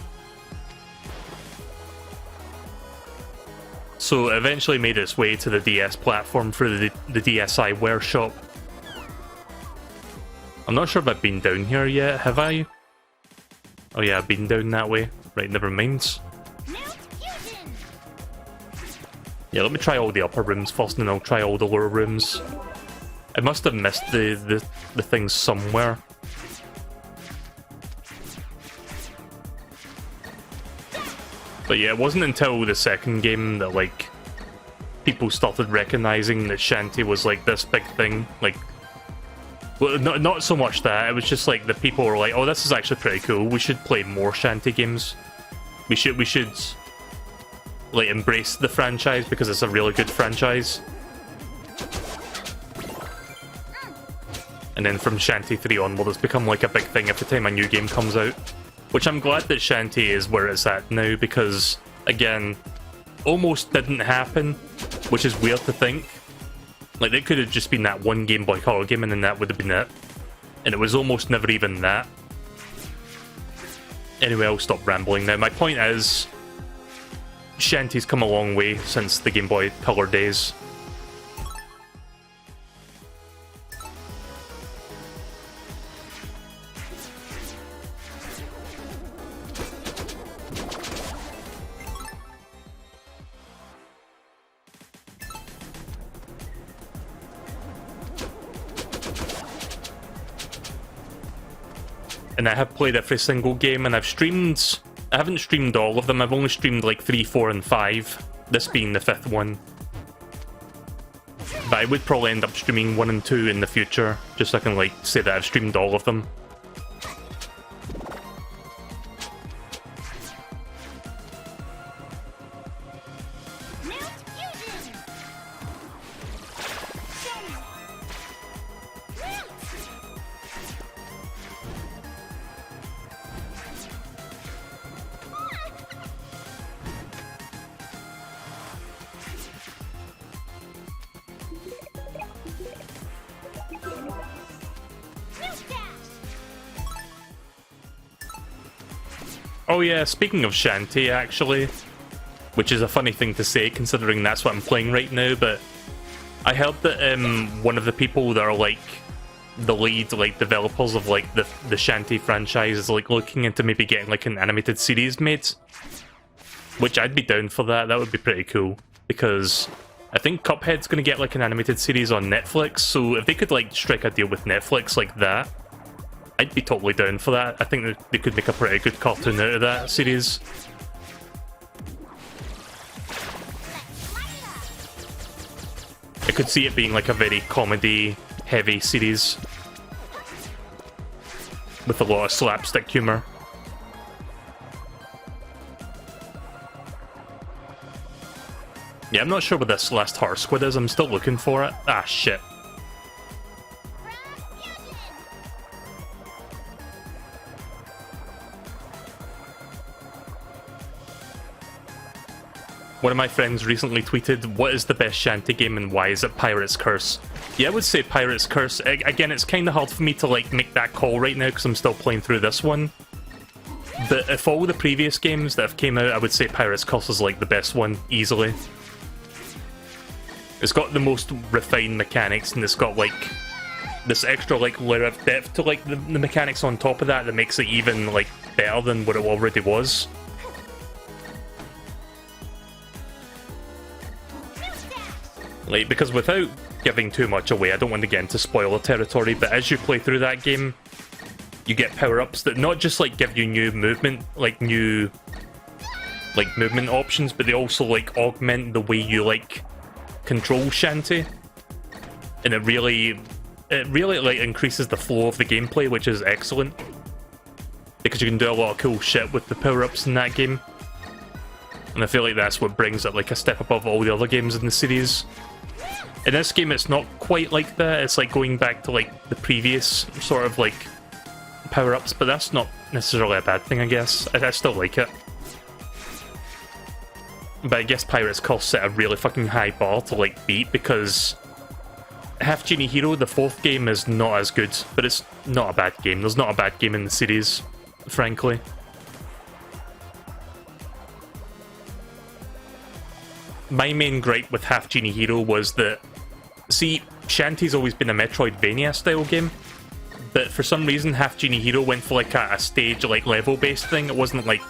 A: So it eventually made its way to the DS platform through the DSi Workshop. I'm not sure if I've been down here yet, have I? Oh yeah, I've been down that way. Right, never mind. Yeah, let me try all the upper rooms first, and then I'll try all the lower rooms. I must have missed the things somewhere. But yeah, it wasn't until the second game that, like, people started recognizing that Shantae was, like, this big thing. Like, well, not so much that, it was just, like, the people were like, oh, this is actually pretty cool, we should play more Shantae games. We should like, embrace the franchise because it's a really good franchise. And then from Shantae 3 onward, it's become like a big thing every time a new game comes out. Which I'm glad that Shantae is where it's at now because, again, almost didn't happen, which is weird to think. Like, it could have just been that one Game Boy Color game and then that would have been it. And it was almost never even that. Anyway, I'll stop rambling now. My point is, Shantae's come a long way since the Game Boy Color days. And I have played every single game, and I haven't streamed all of them, I've only streamed like 3, 4, and 5, this being the 5th one. But I would probably end up streaming 1 and 2 in the future, just so I can like say that I've streamed all of them. Oh yeah, speaking of Shantae, actually, which is a funny thing to say considering that's what I'm playing right now, but I heard that one of the people that are like the lead like developers of like the Shantae franchise is like looking into maybe getting like an animated series made, which I'd be down for that. That would be pretty cool, because I think Cuphead's gonna get like an animated series on Netflix, so if they could like strike a deal with Netflix like that, I'd be totally down for that. I think that they could make a pretty good cartoon out of that series. I could see it being like a very comedy-heavy series with a lot of slapstick humor. Yeah, I'm not sure what this last heart squid is. I'm still looking for it. Ah, shit. One of my friends recently tweeted, "What is the best Shantae game and why is it Pirate's Curse?" Yeah, I would say Pirate's Curse. Again, it's kind of hard for me to like make that call right now because I'm still playing through this one. But if all the previous games that have came out, I would say Pirate's Curse is like the best one, easily. It's got the most refined mechanics, and it's got like this extra like layer of depth to like the mechanics on top of that that makes it even like better than what it already was. Like, because without giving too much away, I don't want to get into spoiler territory, but as you play through that game, you get power-ups that not just like give you new movement, like new like movement options, but they also like augment the way you like control Shantae, and it really like increases the flow of the gameplay, which is excellent because you can do a lot of cool shit with the power-ups in that game, and I feel like that's what brings it like a step above all the other games in the series. In this game, it's not quite like that. It's like going back to like the previous sort of like power-ups, but that's not necessarily a bad thing, I guess. I still like it. But I guess Pirate's Curse set a really fucking high bar to like beat, because Half-Genie Hero, the fourth game, is not as good, but it's not a bad game. There's not a bad game in the series, frankly. My main gripe with Half-Genie Hero was that, see, Shantae's always been a Metroidvania style game, but for some reason Half-Genie Hero went for like a stage like level based thing. It wasn't like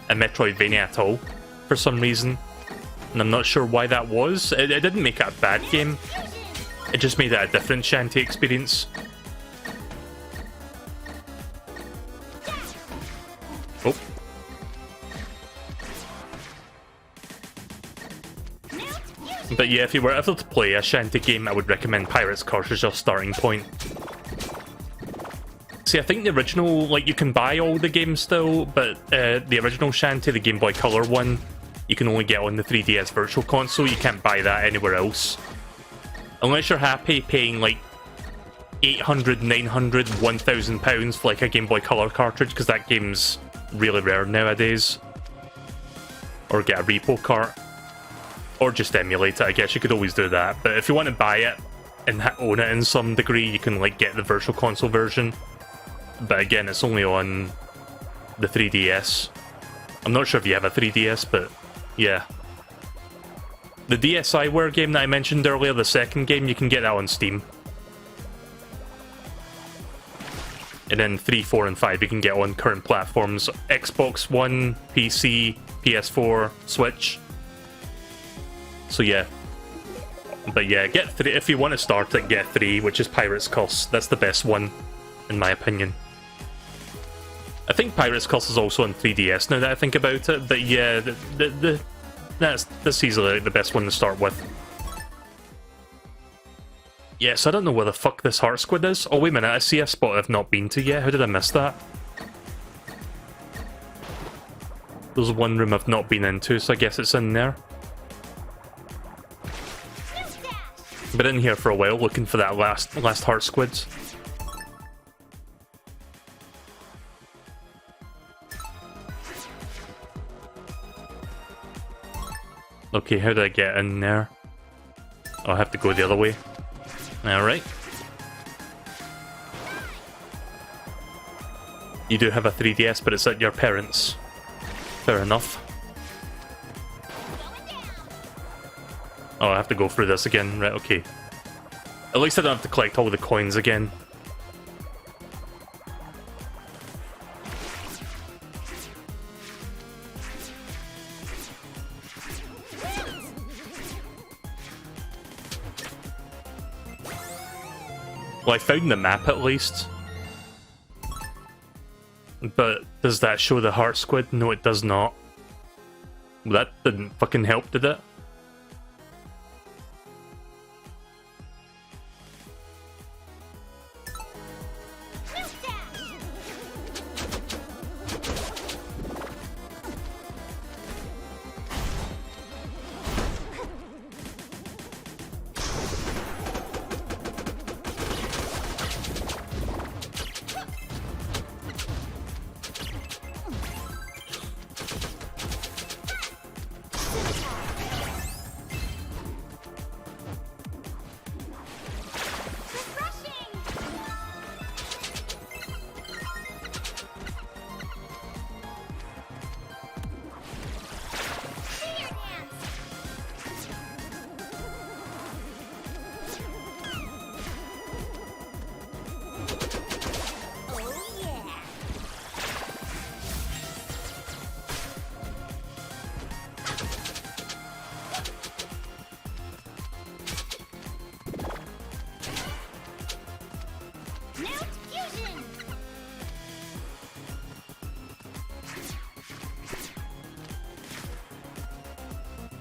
A: a Metroidvania at all for some reason, and I'm not sure why that was. It didn't make it a bad game, it just made it a different Shantae experience. Oh. But yeah, if you were ever to play a Shantae game, I would recommend Pirate's Curse as your starting point. See, I think the original, like, you can buy all the games still, but the original Shantae, the Game Boy Color one, you can only get on the 3DS Virtual Console. You can't buy that anywhere else. Unless you're happy paying, like, 800, 900, 1,000 pounds for, like, a Game Boy Color cartridge, because that game's really rare nowadays. Or get a repo cart. Or just emulate it, I guess you could always do that. But if you want to buy it and own it in some degree, you can like get the Virtual Console version. But again, it's only on the 3DS. I'm not sure if you have a 3DS, but yeah. The DSiWare game that I mentioned earlier, the second game, you can get that on Steam. And then 3, 4, and 5 you can get on current platforms. Xbox One, PC, PS4, Switch. So yeah, but yeah, get 3, if you want to start it, get 3, which is Pirate's Curse. That's the best one, in my opinion. I think Pirate's Curse is also on 3DS now that I think about it, but yeah, that's easily the best one to start with. Yes, I don't know where the fuck this heart squid is. Oh wait a minute, I see a spot I've not been to yet. How did I miss that? There's one room I've not been into, so I guess it's in there. Been in here for a while looking for that last heart squid. Okay, how do I get in there? Oh, I have to go the other way. Alright. You do have a 3DS, but it's at your parents'. Fair enough. Oh, I have to go through this again. Right, okay. At least I don't have to collect all the coins again. Well, I found the map at least. But does that show the heart squid? No, it does not. Well, that didn't fucking help, did it?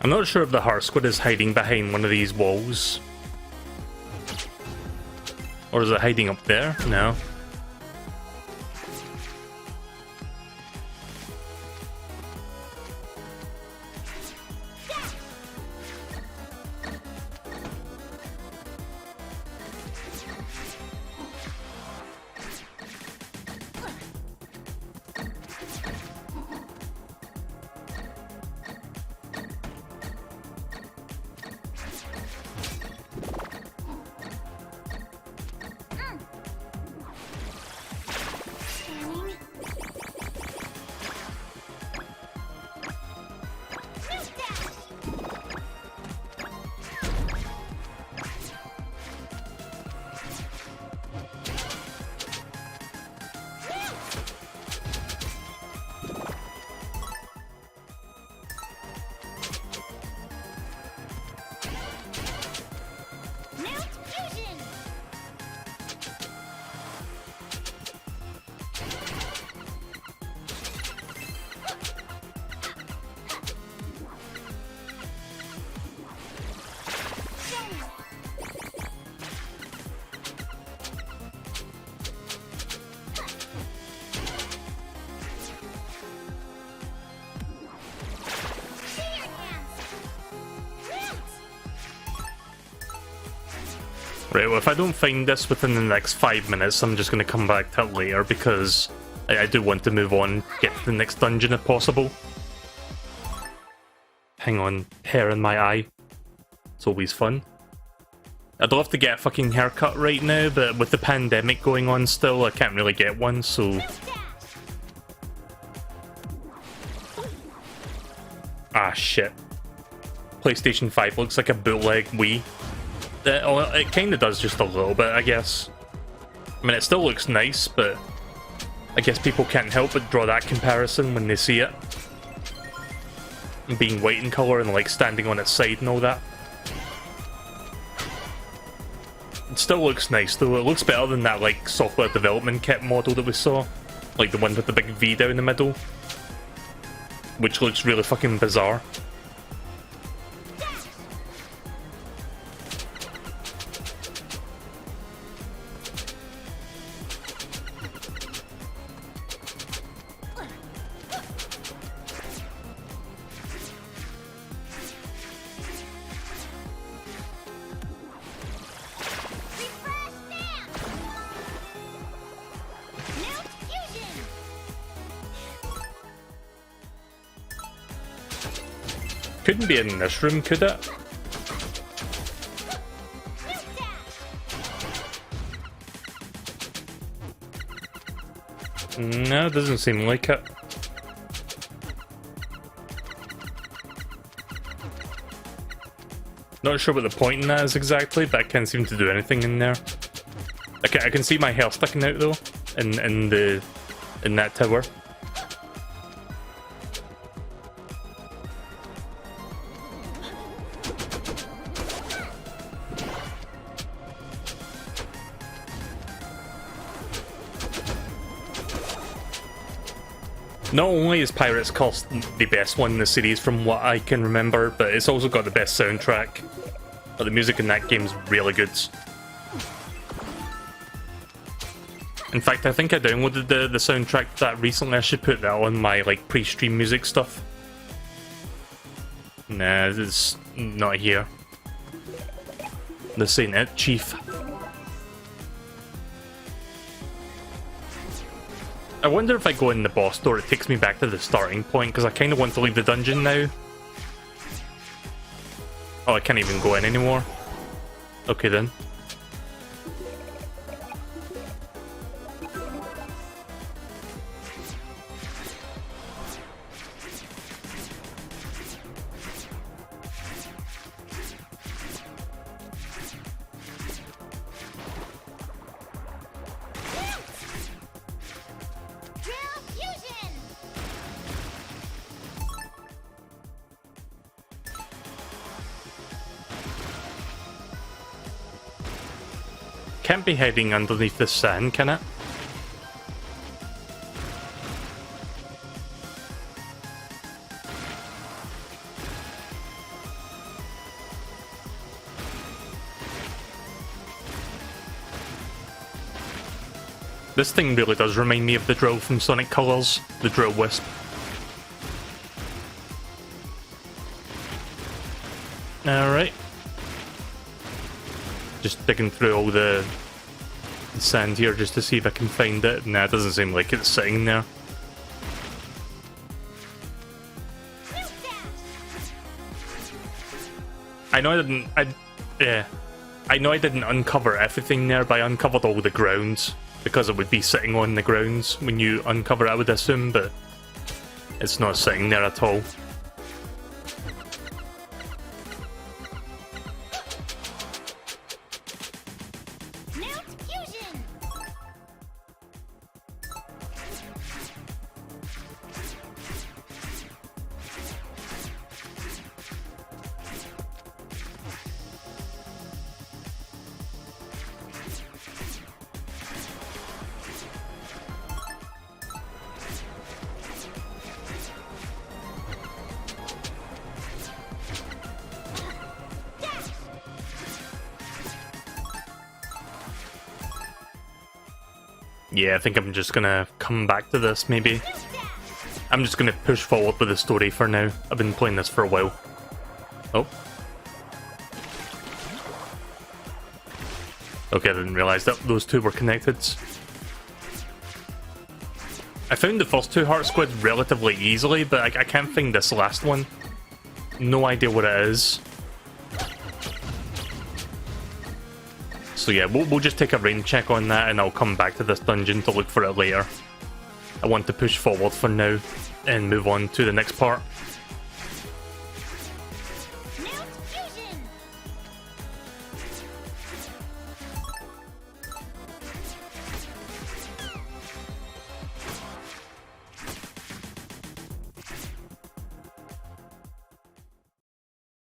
A: I'm not sure if the heart squid is hiding behind one of these walls. Or is it hiding up there? No. Right, well, if I don't find this within the next 5 minutes, I'm just going to come back to it later because I do want to move on, get to the next dungeon if possible. Hang on, hair in my eye. It's always fun. I'd love to get a fucking haircut right now, but with the pandemic going on still, I can't really get one, so... Ah, shit. PlayStation 5 looks like a bootleg Wii. It kind of does just a little bit, I guess. I mean, it still looks nice, but I guess people can't help but draw that comparison when they see it. And being white in colour and, like, standing on its side and all that. It still looks nice, though. It looks better than that, like, software development kit model that we saw. Like, the one with the big V down the middle. Which looks really fucking bizarre. Couldn't be in this room, could it? No, it doesn't seem like it. Not sure what the point in that is exactly, but I can't seem to do anything in there. I can see my hair sticking out though, in that tower. Not only is Pirate's Curse the best one in the series from what I can remember, but it's also got the best soundtrack. But the music in that game's really good. In fact, I think I downloaded the soundtrack to that recently. I should put that on my like pre-stream music stuff. Nah, it's not here. This ain't it, Chief. I wonder if I go in the boss door, it takes me back to the starting point, because I kind of want to leave the dungeon now. Oh, I can't even go in anymore. Okay then. Can't be hiding underneath the sand, can it? This thing really does remind me of the drill from Sonic Colors, the drill wisp. Alright. Just digging through all the sand here just to see if I can find it. Nah, it doesn't seem like it's sitting there. I know I know I didn't uncover everything there, but I uncovered all the grounds because it would be sitting on the grounds when you uncover it, I would assume, but it's not sitting there at all. Yeah, I think I'm just gonna come back to this, maybe. I'm just gonna push forward with the story for now. I've been playing this for a while. Oh. Okay, I didn't realise that those two were connected. I found the first two Heart Squids relatively easily, but I can't find this last one. No idea what it is. So yeah, we'll just take a rain check on that and I'll come back to this dungeon to look for it later. I want to push forward for now and move on to the next part.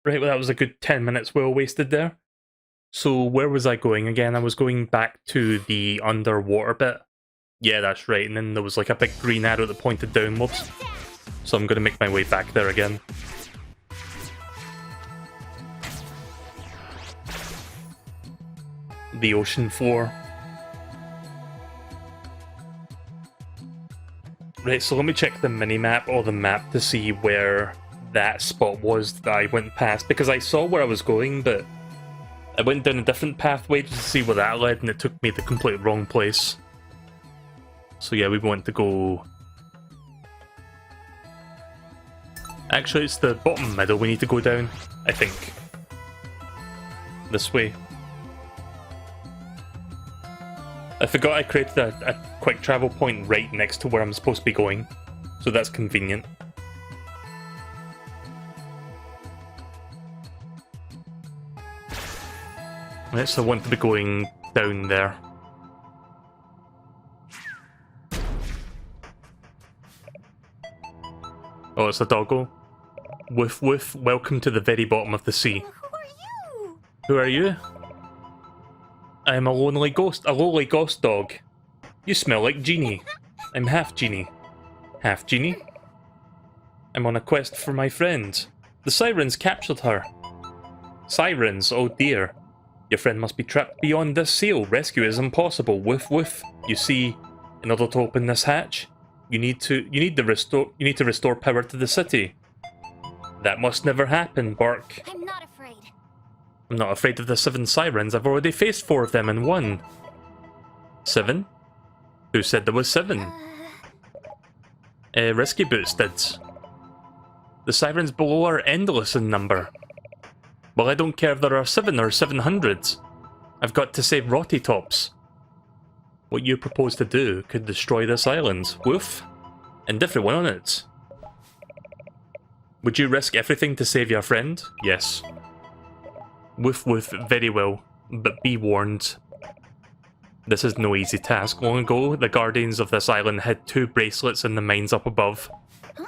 A: Right, well that was a good 10 minutes well wasted there. So where was I going again? I was going back to the underwater bit. Yeah, that's right, and then there was like a big green arrow that pointed downwards. So I'm going to make my way back there again. The ocean floor. Right, so let me check the mini-map or the map to see where that spot was that I went past, because I saw where I was going, but I went down a different pathway just to see where that led, and it took me the complete wrong place. So yeah, we want to go... Actually, it's the bottom middle we need to go down, I think. This way. I forgot I created a quick travel point right next to where I'm supposed to be going, so that's convenient. Right, so I want to be going down there. Oh, it's a doggo. Woof woof, welcome to the very bottom of the sea.
B: Who are you?
A: Who are you? I am a lowly ghost dog. You smell like Genie. I'm half Genie. Half-Genie? I'm on a quest for my friend. The Sirens captured her. Sirens, oh dear. Your friend must be trapped beyond this seal. Rescue is impossible. Woof woof. You see, in order to open this hatch, you need to restore power to the city. That must never happen, Bark.
C: I'm not afraid.
A: I'm not afraid of the 7 Sirens. I've already faced 4 of them and won. 7? Who said there was 7? Risky Boots did. The Sirens below are endless in number. Well, I don't care if there are 7 or 700. I've got to save Rotty Tops. What you propose to do could destroy this island. Woof. And everyone on it. Would you risk everything to save your friend? Yes. Woof woof, very well. But be warned. This is no easy task. Long ago, the guardians of this island hid 2 bracelets in the mines up above.
C: Huh?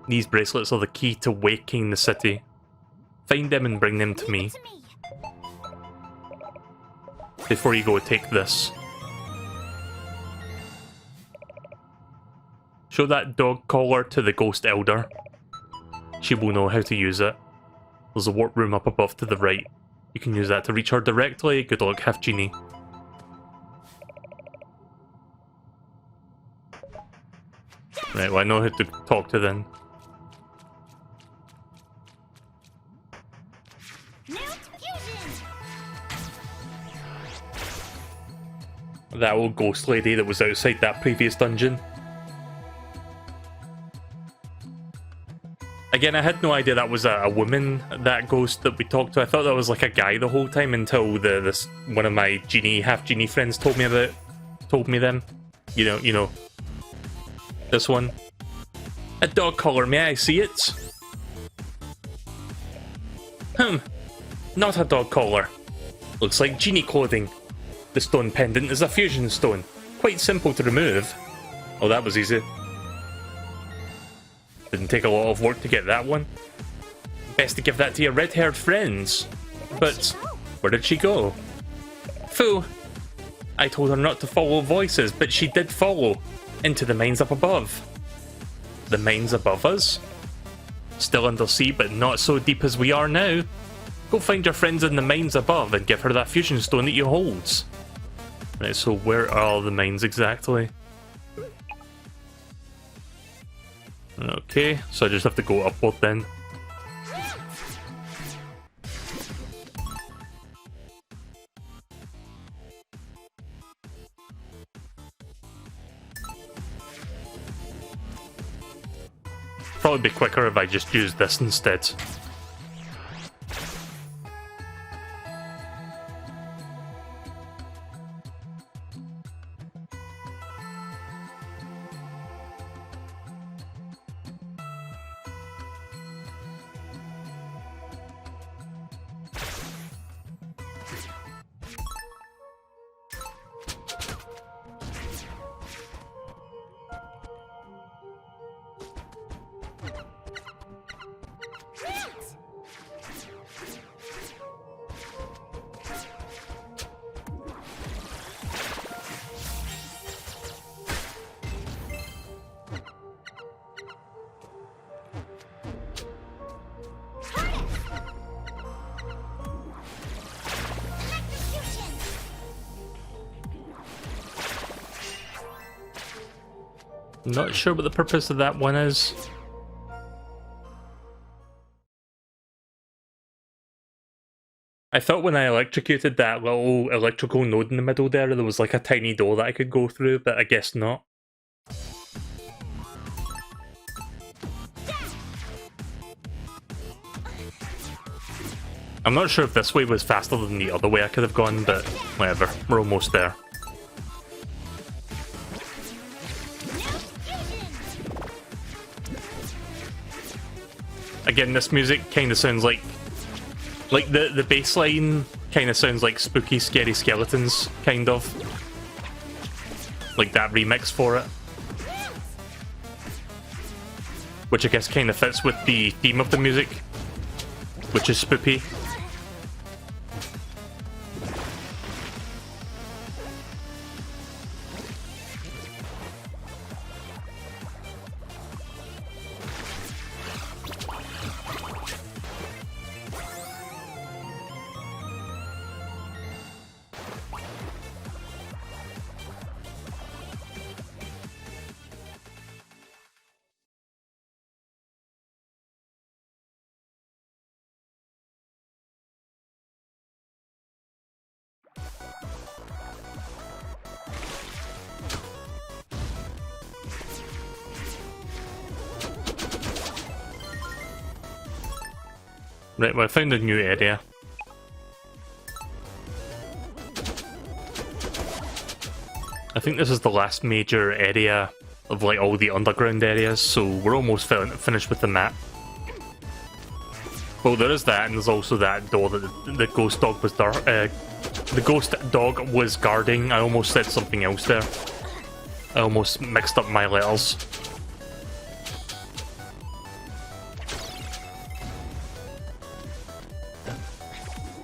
A: These bracelets are the key to waking the city. Find them and bring them to me. Before you go, take this. Show that dog collar to the Ghost Elder. She will know how to use it. There's a warp room up above to the right. You can use that to reach her directly. Good luck, Half-Genie. Right, well I know who to talk to then. That old ghost lady that was outside that previous dungeon. Again, I had no idea that was a woman, that ghost that we talked to. I thought that was like a guy the whole time until this one of my half-genie friends told me them. You know, this one. A dog collar, may I see it? Not a dog collar. Looks like genie clothing. The stone pendant is a fusion stone. Quite simple to remove. Oh, that was easy. Didn't take a lot of work to get that one. Best to give that to your red-haired friends. But where did she go? Fool! I told her not to follow voices, but she did follow. Into the mines up above. The mines above us? Still under sea, but not so deep as we are now. Go find your friends in the mines above and give her that fusion stone that you hold. Right, so where are the mines exactly? Okay, so I just have to go upward then. Probably be quicker if I just use this instead. Not sure what the purpose of that one is. I thought when I electrocuted that little electrical node in the middle there was like a tiny door that I could go through, but I guess not. I'm not sure if this way was faster than the other way I could have gone, but whatever, we're almost there. Again, this music kind of sounds like the bass line kind of sounds like Spooky Scary Skeletons, kind of. Like that remix for it. Which I guess kind of fits with the theme of the music, which is spoopy. Right, well, I found a new area. I think this is the last major area of like all the underground areas, so we're almost finished with the map. Well, there is that, and there's also that door that the ghost dog was the ghost dog was guarding. I almost said something else there. I almost mixed up my letters.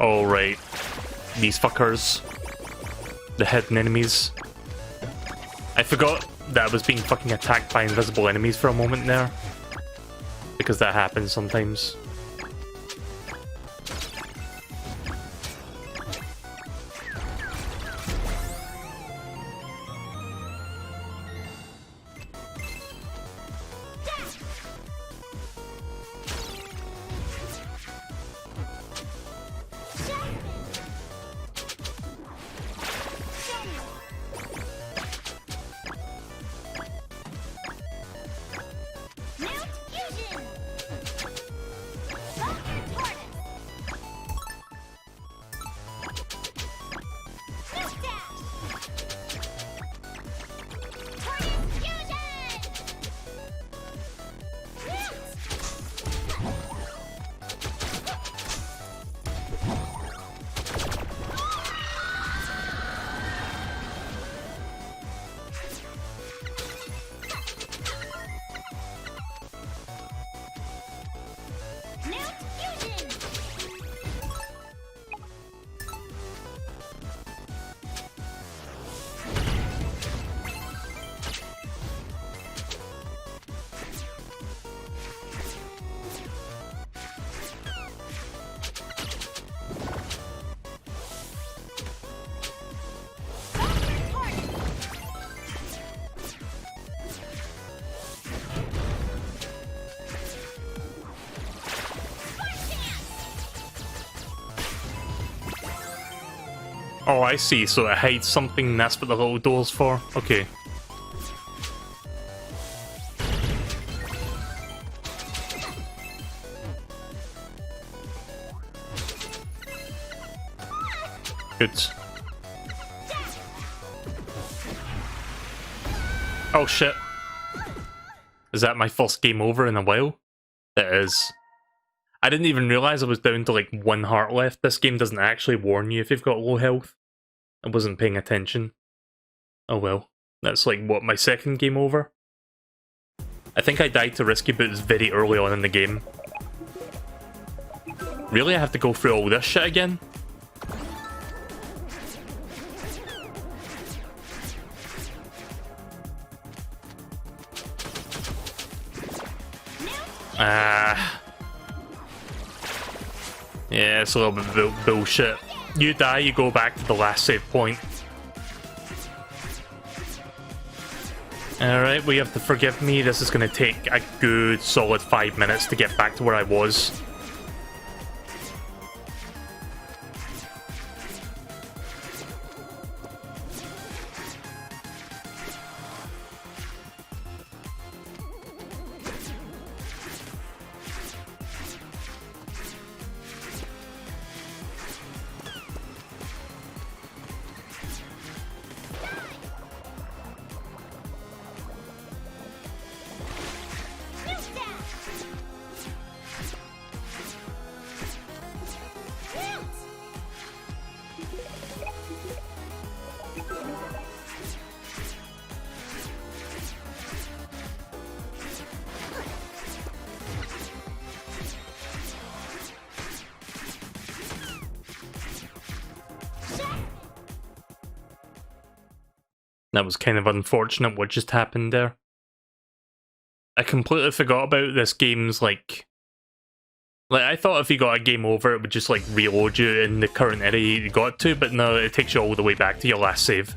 A: Alright. These fuckers. The hidden enemies. I forgot that I was being fucking attacked by invisible enemies for a moment there. Because that happens sometimes. Oh, I see. So it hides something, that's what the little door's for? Okay. Good. Oh shit. Is that my first game over in a while? It is. I didn't even realise I was down to like 1 heart left. This game doesn't actually warn you if you've got low health. I wasn't paying attention. Oh well. That's like, what, my second game over? I think I died to Risky Boots very early on in the game. Really? I have to go through all this shit again? Yeah, it's a little bit bullshit. You die, you go back to the last save point. Alright, we have to forgive me. This is going to take a good solid 5 minutes to get back to where I was. That was kind of unfortunate what just happened there. I completely forgot about this game's like I thought if you got a game over it would just like reload you in the current area you got to, but no, it takes you all the way back to your last save.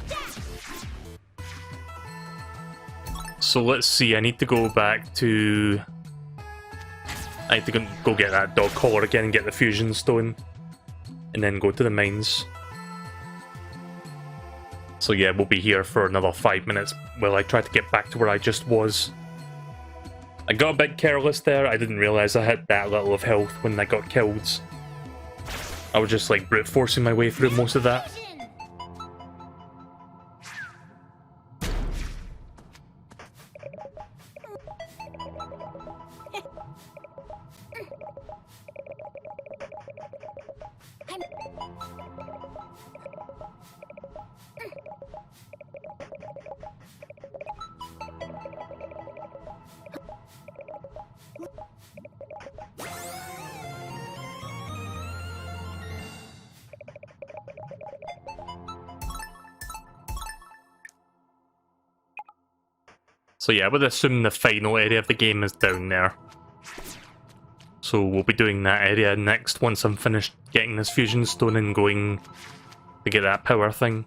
A: So let's see, I need to go back to... I need to go get that dog collar again and get the fusion stone. And then go to the mines. So yeah, we'll be here for another 5 minutes while I try to get back to where I just was. I got a bit careless there. I didn't realise I had that little of health when I got killed. I was just like brute forcing my way through most of that. So yeah, I would assume the final area of the game is down there. So we'll be doing that area next once I'm finished getting this fusion stone and going to get that power thing.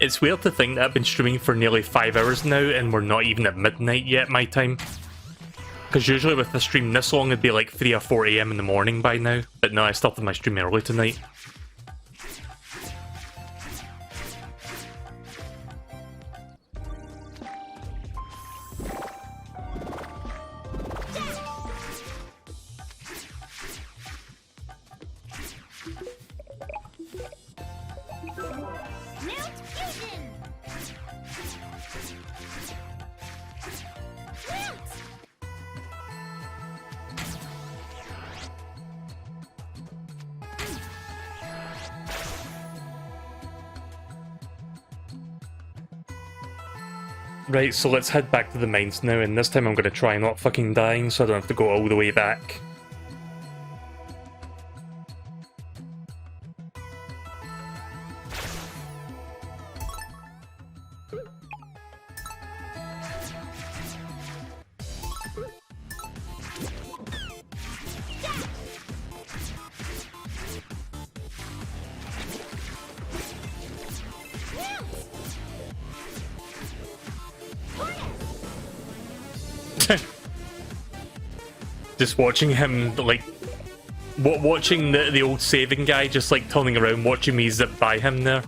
A: It's weird to think that I've been streaming for nearly 5 hours now and we're not even at midnight yet my time. Because usually with a stream this long it'd be like 3 or 4 AM in the morning by now. But no, I started my stream early tonight. Right, so let's head back to the mines now, and this time I'm going to try not fucking dying so I don't have to go all the way back. Just watching him, like, watching the old saving guy just, like, turning around, watching me zip by him there.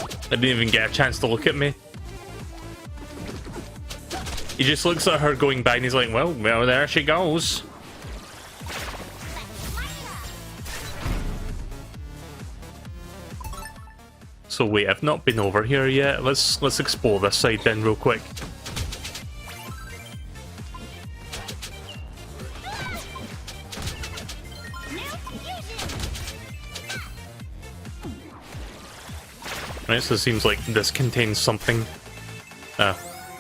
A: I didn't even get a chance to look at me. He just looks at her going by and he's like, well, there she goes. So wait, I've not been over here yet. Let's explore this side then real quick. Right, so it seems like this contains something.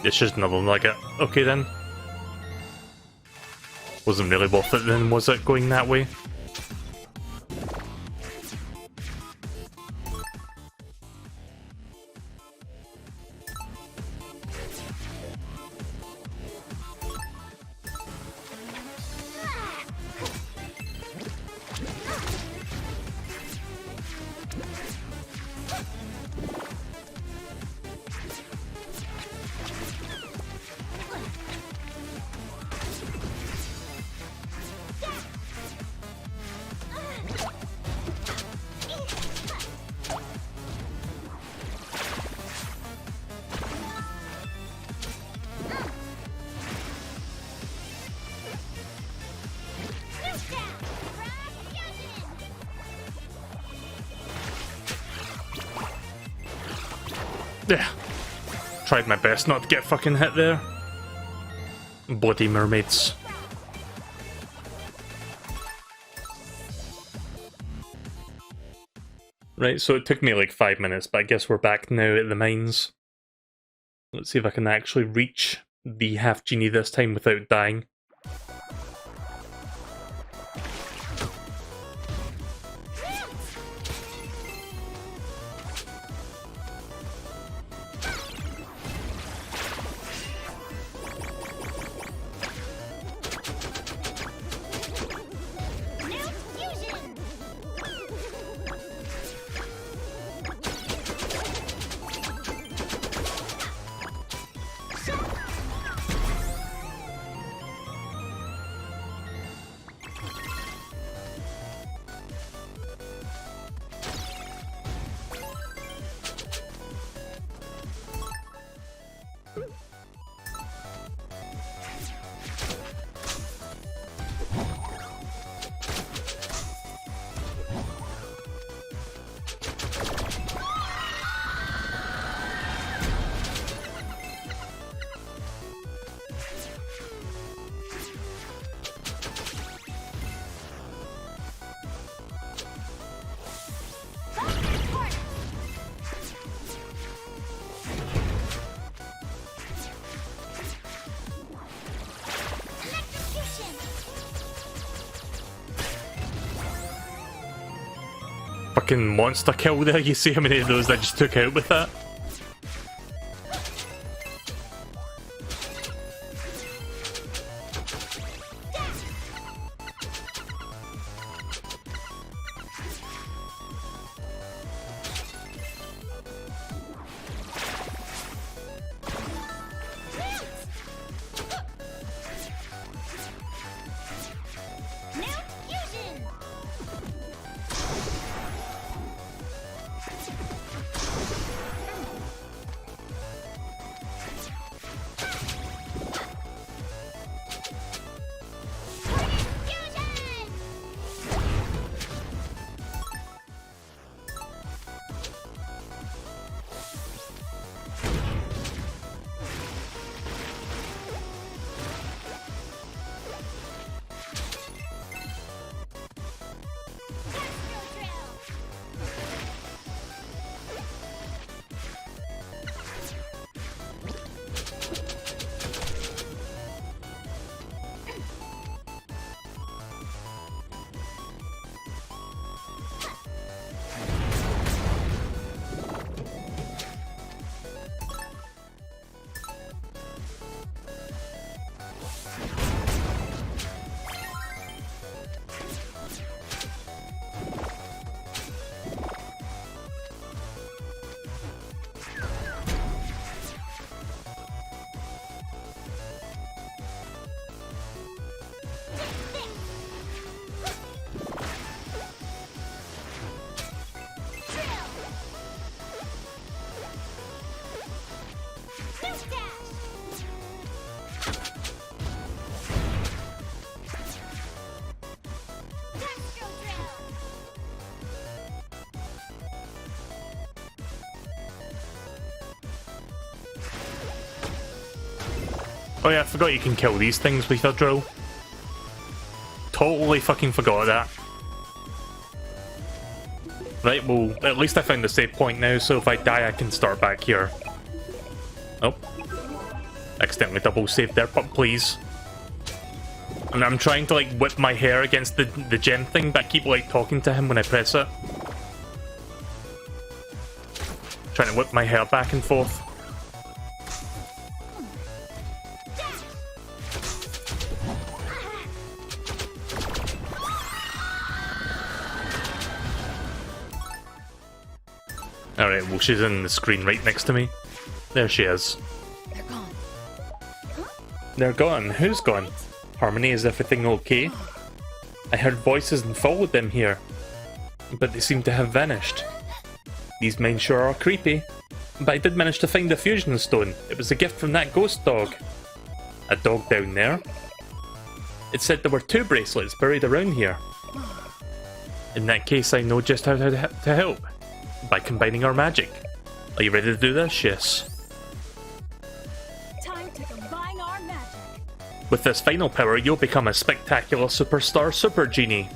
A: It's just another nugget. Okay then. Wasn't really worth it then, was it, going that way? Yeah. Tried my best not to get fucking hit there. Bloody mermaids. Right, so it took me like 5 minutes, but I guess we're back now at the mines. Let's see if I can actually reach the Half-Genie this time without dying. Fucking monster kill there, you see how many of those I just took out with that? Oh yeah, I forgot you can kill these things with your drill. Totally fucking forgot that. Right, well, at least I found the save point now, so if I die I can start back here. Oh. Accidentally double saved there, but please. And I'm trying to like whip my hair against the gem thing, but I keep like talking to him when I press it. Trying to whip my hair back and forth. Alright, well she's in the screen right next to me. There she is.
B: They're gone.
A: They're gone? Who's gone? Harmony, is everything okay? I heard voices and followed them here, but they seem to have vanished. These men sure are creepy, but I did manage to find the fusion stone. It was a gift from that ghost dog. A dog down there? It said there were 2 bracelets buried around here. In that case, I know just how to help. By combining our magic. Are you ready to do this? Yes.
B: Time to combine our magic.
A: With this final power, you'll become a spectacular superstar super genie.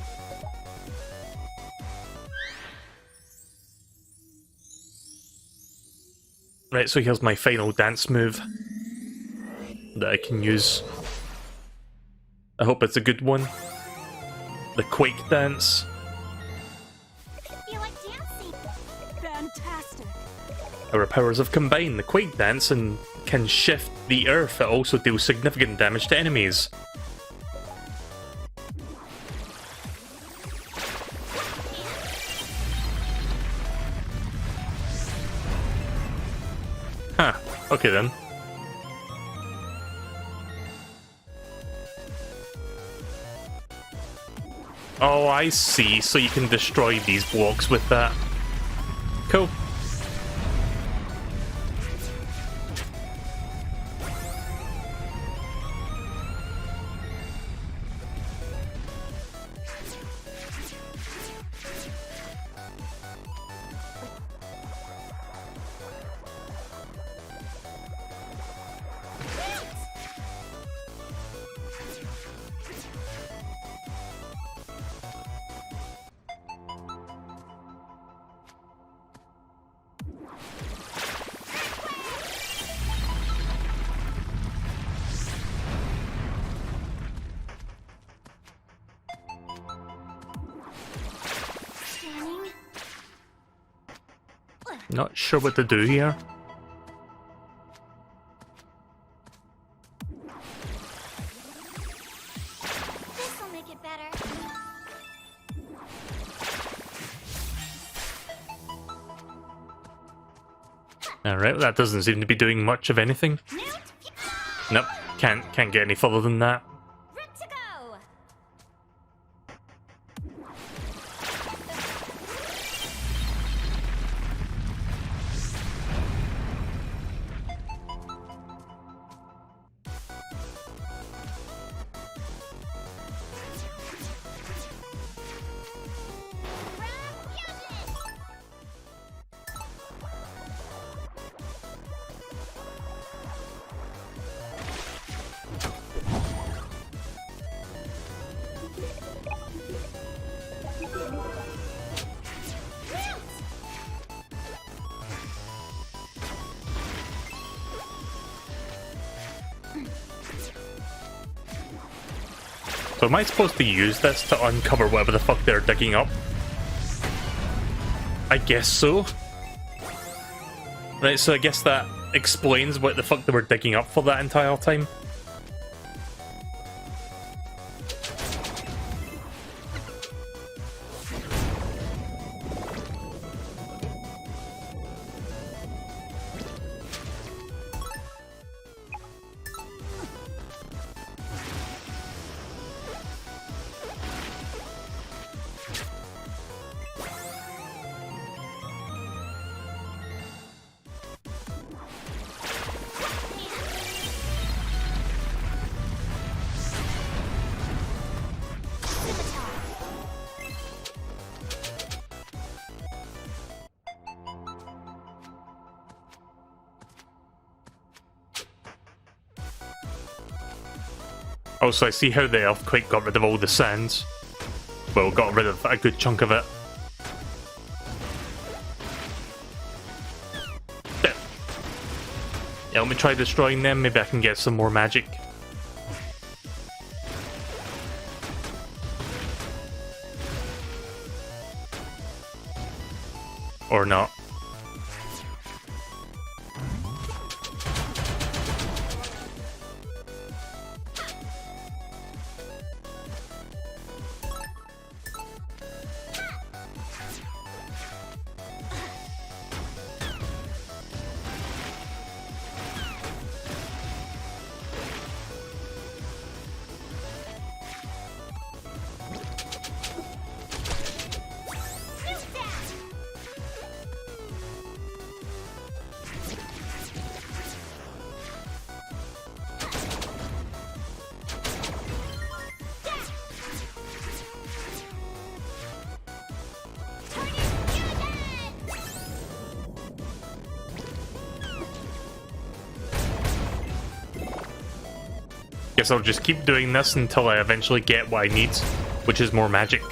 A: Right, so here's my final dance move that I can use. I hope it's a good one. The Quake dance.
B: I feel like dancing. Fantastic.
A: Our powers have combined. The Quake dance and can shift the earth. It also deals significant damage to enemies. Huh. Okay then. Oh, I see. So you can destroy these blocks with that. Cool. Not sure what to do here.
B: This'll make it better.
A: Alright, well, that doesn't seem to be doing much of anything. Nope, can't get any further than that.
B: Good to go.
A: So am I supposed to use this to uncover whatever the fuck they're digging up? I guess so. Right, so I guess that explains what the fuck they were digging up for that entire time. Also, I see how the earthquake got rid of all the sands. Well, got rid of a good chunk of it. There. Yeah, let me try destroying them. Maybe I can get some more magic. Or not. Guess I'll just keep doing this until I eventually get what I need, which is more magic.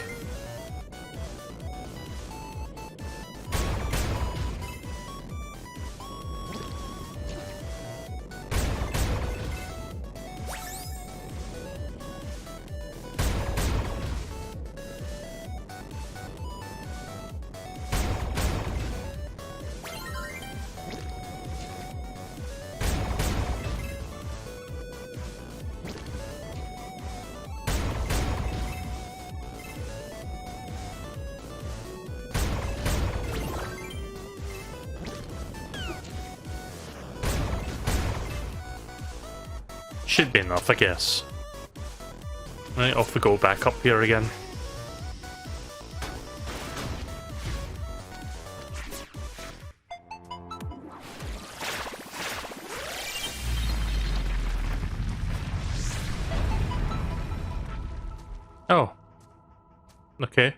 A: Should be enough, I guess. Right, off we go back up here again. Oh. Okay.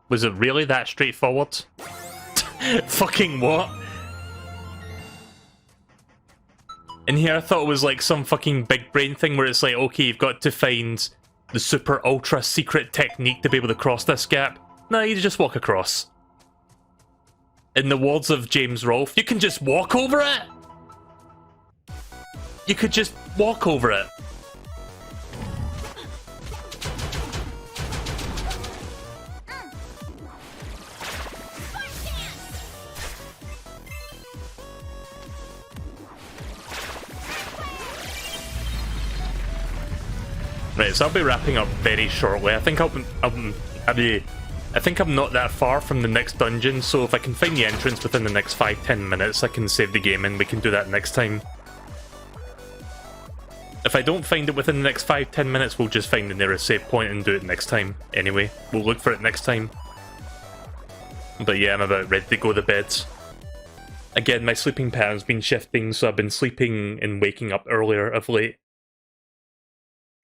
A: Was it really that straightforward? Fucking what? In here I thought it was like some fucking big brain thing where it's like, okay, you've got to find the super ultra secret technique to be able to cross this gap. No, you just walk across. In the words of James Rolfe, you can just walk over it! You could just walk over it. Right, so I'll be wrapping up very shortly. I think I think I'm not that far from the next dungeon, so if I can find the entrance within the next 5-10 minutes, I can save the game and we can do that next time. If I don't find it within the next 5-10 minutes, we'll just find the nearest save point and do it next time. Anyway, we'll look for it next time. But yeah, I'm about ready to go to bed. Again, my sleeping pattern's been shifting, so I've been sleeping and waking up earlier of late.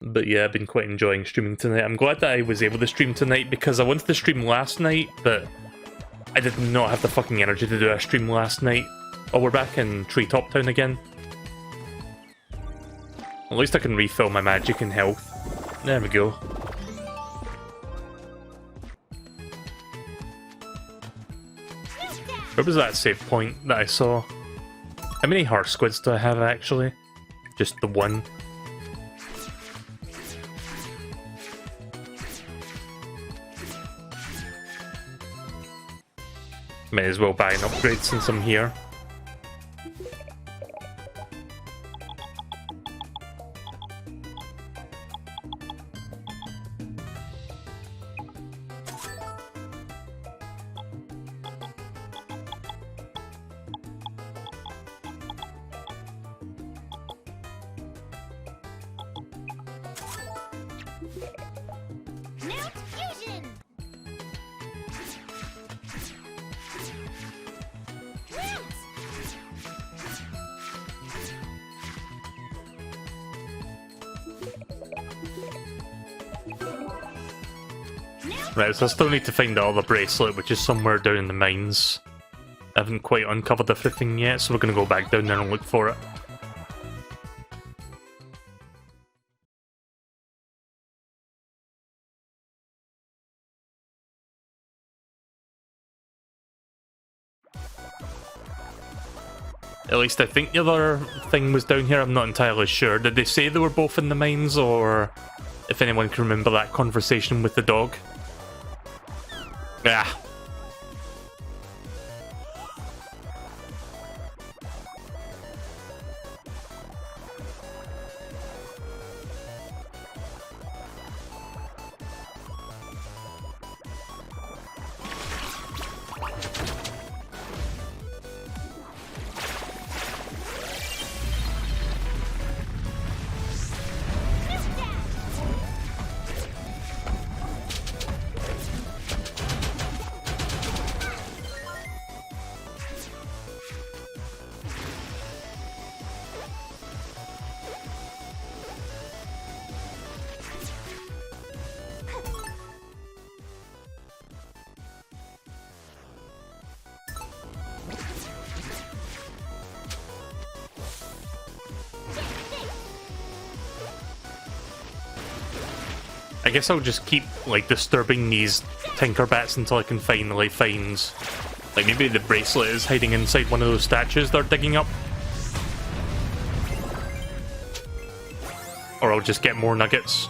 A: But yeah, I've been quite enjoying streaming tonight. I'm glad that I was able to stream tonight because I wanted to stream last night, but I did not have the fucking energy to do a stream last night. Oh, we're back in Treetop Town again. At least I can refill my magic and health. There we go. Where was that save point that I saw? How many heart squids do I have actually? Just the one. May as well buy an upgrade since I'm here. Right, so I still need to find the other bracelet, which is somewhere down in the mines. I haven't quite uncovered everything yet, so we're going to go back down there and look for it. At least I think the other thing was down here, I'm not entirely sure. Did they say they were both in the mines, or if anyone can remember that conversation with the dog? Yeah. I guess I'll just keep, like, disturbing these Tinkerbats until I can finally find... Like, maybe the bracelet is hiding inside one of those statues they're digging up. Or I'll just get more nuggets.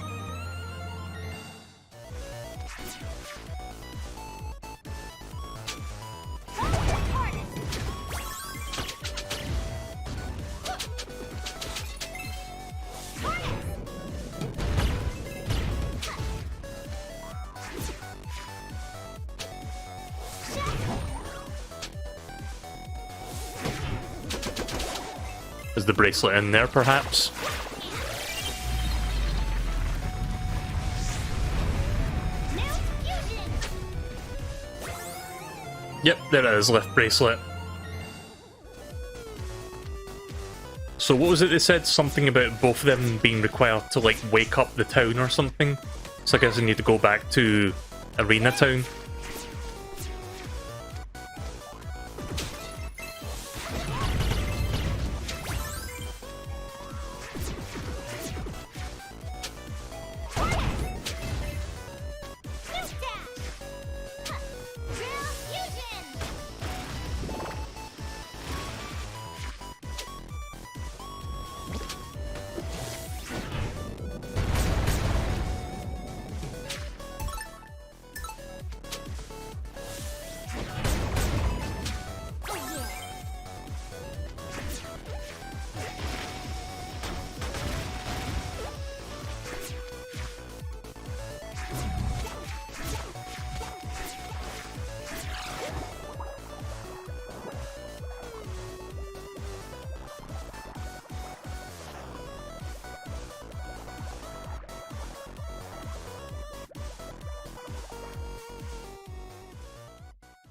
A: Is the bracelet in there, perhaps? Yep, there it is, left bracelet. So what was it they said? Something about both of them being required to, like, wake up the town or something? So I guess I need to go back to Arena Town.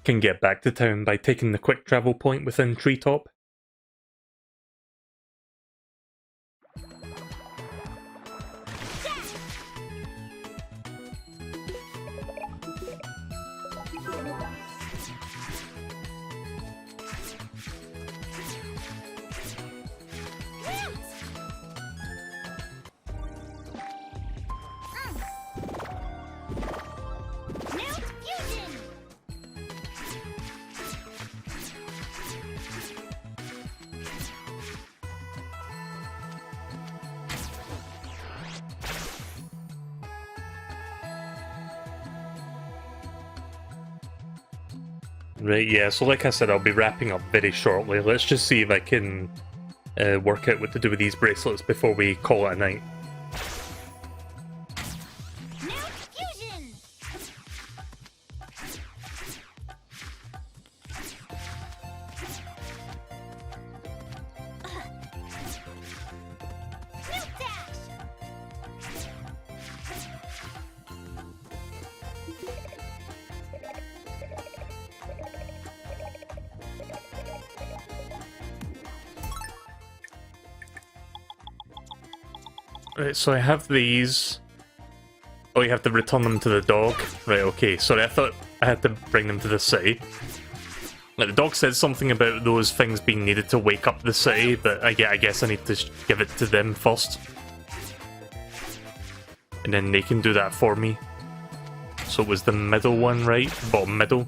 A: Can get back to town by taking the quick travel point within Treetop. Right, yeah, so like I said, I'll be wrapping up very shortly. Let's just see if I can work out what to do with these bracelets before we call it a night. Right, so I have these. Oh, you have to return them to the dog? Right, okay. Sorry, I thought I had to bring them to the city. Like, the dog said something about those things being needed to wake up the city, but I guess I need to give it to them first. And then they can do that for me. So it was the middle one, right? Bottom middle.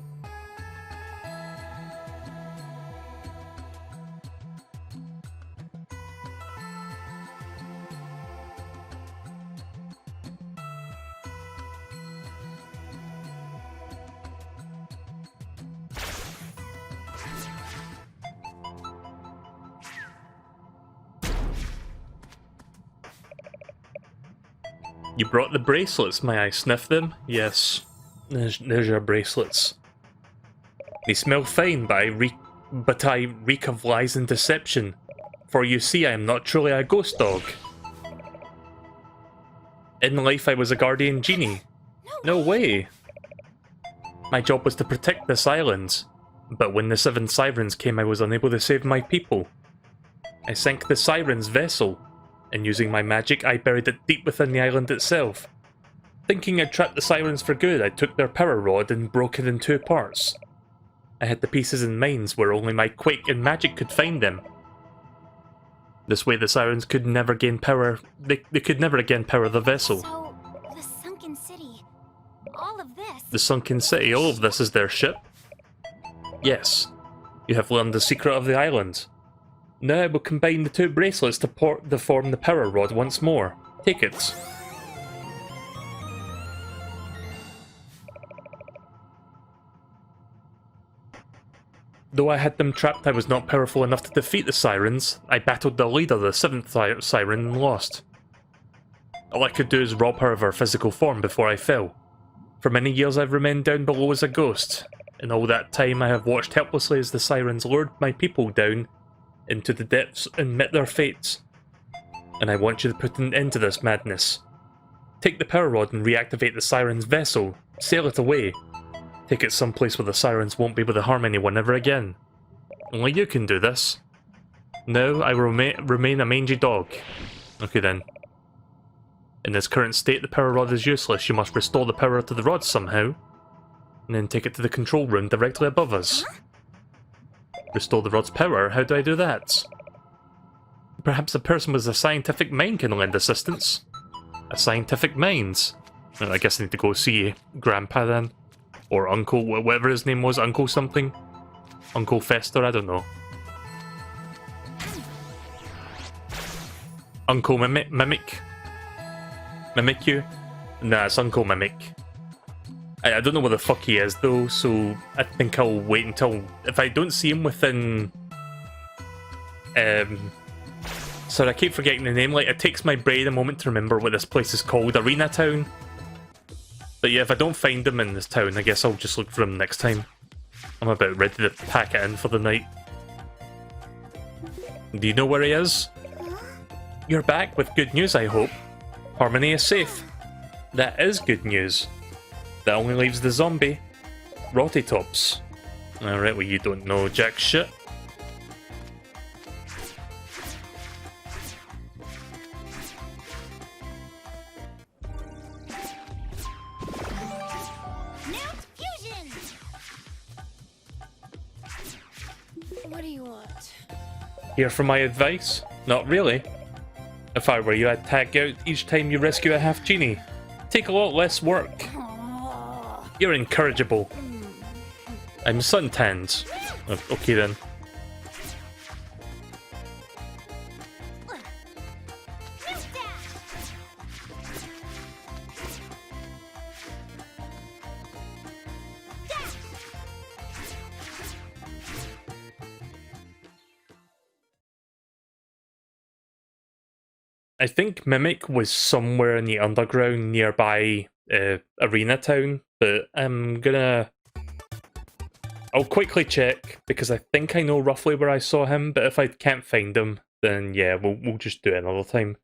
A: You brought the bracelets, may I sniff them? Yes. There's your bracelets. They smell fine, but I reek of lies and deception. For you see, I am not truly a ghost dog. In life, I was a guardian genie. No way! My job was to protect this island. But when the 7 Sirens came, I was unable to save my people. I sank the Sirens' vessel. And using my magic, I buried it deep within the island itself. Thinking I'd trapped the Sirens for good, I took their power rod and broke it in 2 parts. I had the pieces in mines where only my quake and magic could find them. This way the Sirens could never gain power. They could never again power the vessel.
C: So, the sunken city, all of this...
A: The sunken city, all of this is their ship? Yes. You have learned the secret of the island. Now I will combine the 2 bracelets to form the power rod once more. Take it. Though I had them trapped, I was not powerful enough to defeat the Sirens. I battled the leader, the 7th Siren, and lost. All I could do is rob her of her physical form before I fell. For many years I've remained down below as a ghost. In all that time I have watched helplessly as the Sirens lured my people down into the depths and meet their fates. And I want you to put an end to this madness. Take the power rod and reactivate the Sirens' vessel. Sail it away. Take it someplace where the Sirens won't be able to harm anyone ever again. Only you can do this. Now I will remain a mangy dog. Okay then. In its current state, the power rod is useless. You must restore the power to the rod somehow. And then take it to the control room directly above us. Restore the rod's power? How do I do that? Perhaps a person with a scientific mind can lend assistance. A scientific mind? Well, I guess I need to go see Grandpa then. Or Uncle, whatever his name was, Uncle something. Uncle Fester, I don't know. Uncle Mimic? Mimic you? Nah, it's Uncle Mimic. I don't know where the fuck he is though, so I think I'll wait until... If I don't see him within... Sorry, I keep forgetting the name. Like, it takes my brain a moment to remember what this place is called. Arena Town. But yeah, if I don't find him in this town, I guess I'll just look for him next time. I'm about ready to pack it in for the night. Do you know where he is? You're back with good news, I hope. Harmony is safe. That is good news. That only leaves the zombie. Rotty Tops. Alright, well you don't know jack shit.
C: What do you want?
A: Here for my advice? Not really. If I were you, I'd tag out each time you rescue a half-genie. Take a lot less work. You're incorrigible. I'm suntanned. Okay then. I think Mimic was somewhere in the underground nearby Arena Town, but I'll quickly check because I think I know roughly where I saw him, but if I can't find him, then yeah, we'll just do it another time.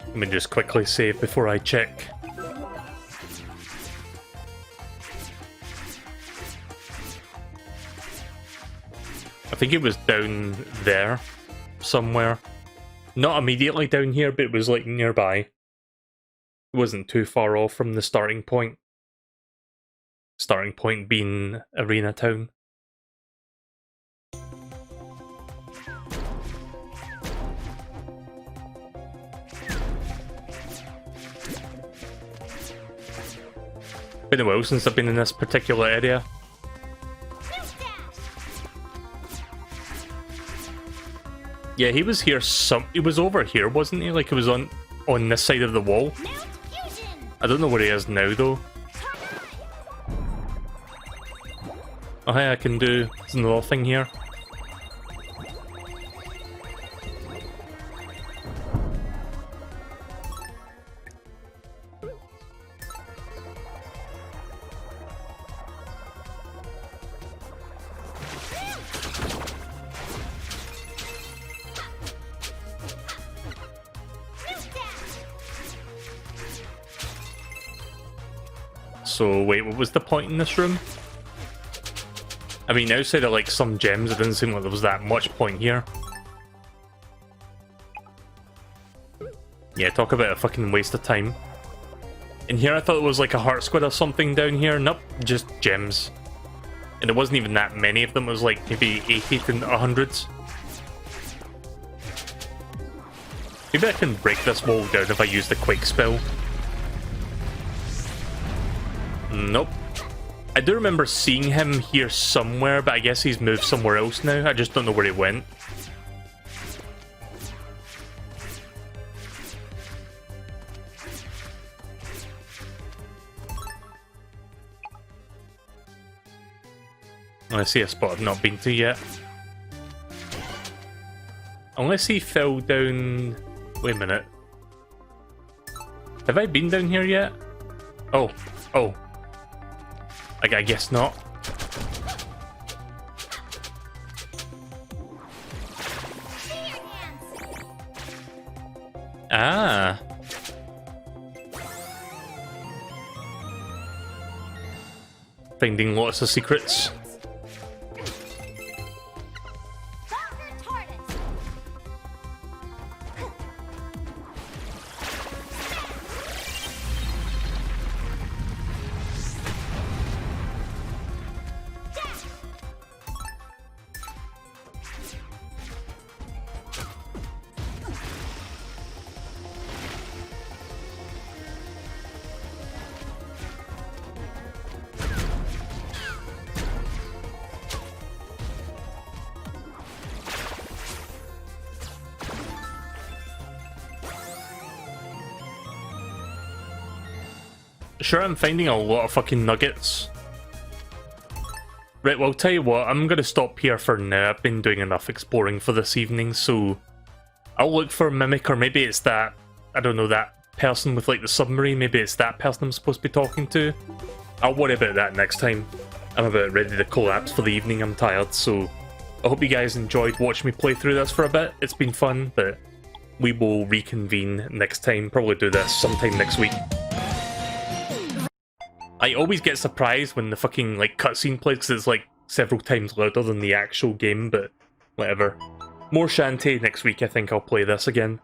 A: Let me just quickly save before I check. I think it was down there somewhere. Not immediately down here, but it was like nearby. It wasn't too far off from the starting point. Starting point being Arena Town. Been a while since I've been in this particular area. Yeah, he was here he was over here, wasn't he? Like, he was on this side of the wall. I don't know where he is now, though. Oh, hey, I can do... There's another thing here. So, wait, what was the point in this room? I mean, outside of, like, some gems, it didn't seem like there was that much point here. Yeah, talk about a fucking waste of time. In here, I thought it was like a heart squid or something down here. Nope, just gems. And there wasn't even that many of them, it was like maybe 80 to 100. Maybe I can break this wall down if I use the Quake spell. Nope. I do remember seeing him here somewhere, but I guess he's moved somewhere else now. I just don't know where he went. I see a spot I've not been to yet. Unless he fell down... Wait a minute. Have I been down here yet? Oh. Oh. I guess not. Ah. Finding lots of secrets. Sure, I'm finding a lot of fucking nuggets. Right, well, I'll tell you what, I'm gonna stop here for now. I've been doing enough exploring for this evening, so I'll look for a Mimic, or maybe it's that, I don't know, that person with like the submarine, maybe it's that person I'm supposed to be talking to. I'll worry about that next time. I'm about ready to collapse for the evening, I'm tired, so I hope you guys enjoyed watching me play through this for a bit. It's been fun, but we will reconvene next time, probably do this sometime next week. I always get surprised when the fucking like cutscene plays because it's like several times louder than the actual game, but whatever. More Shantae next week, I think I'll play this again.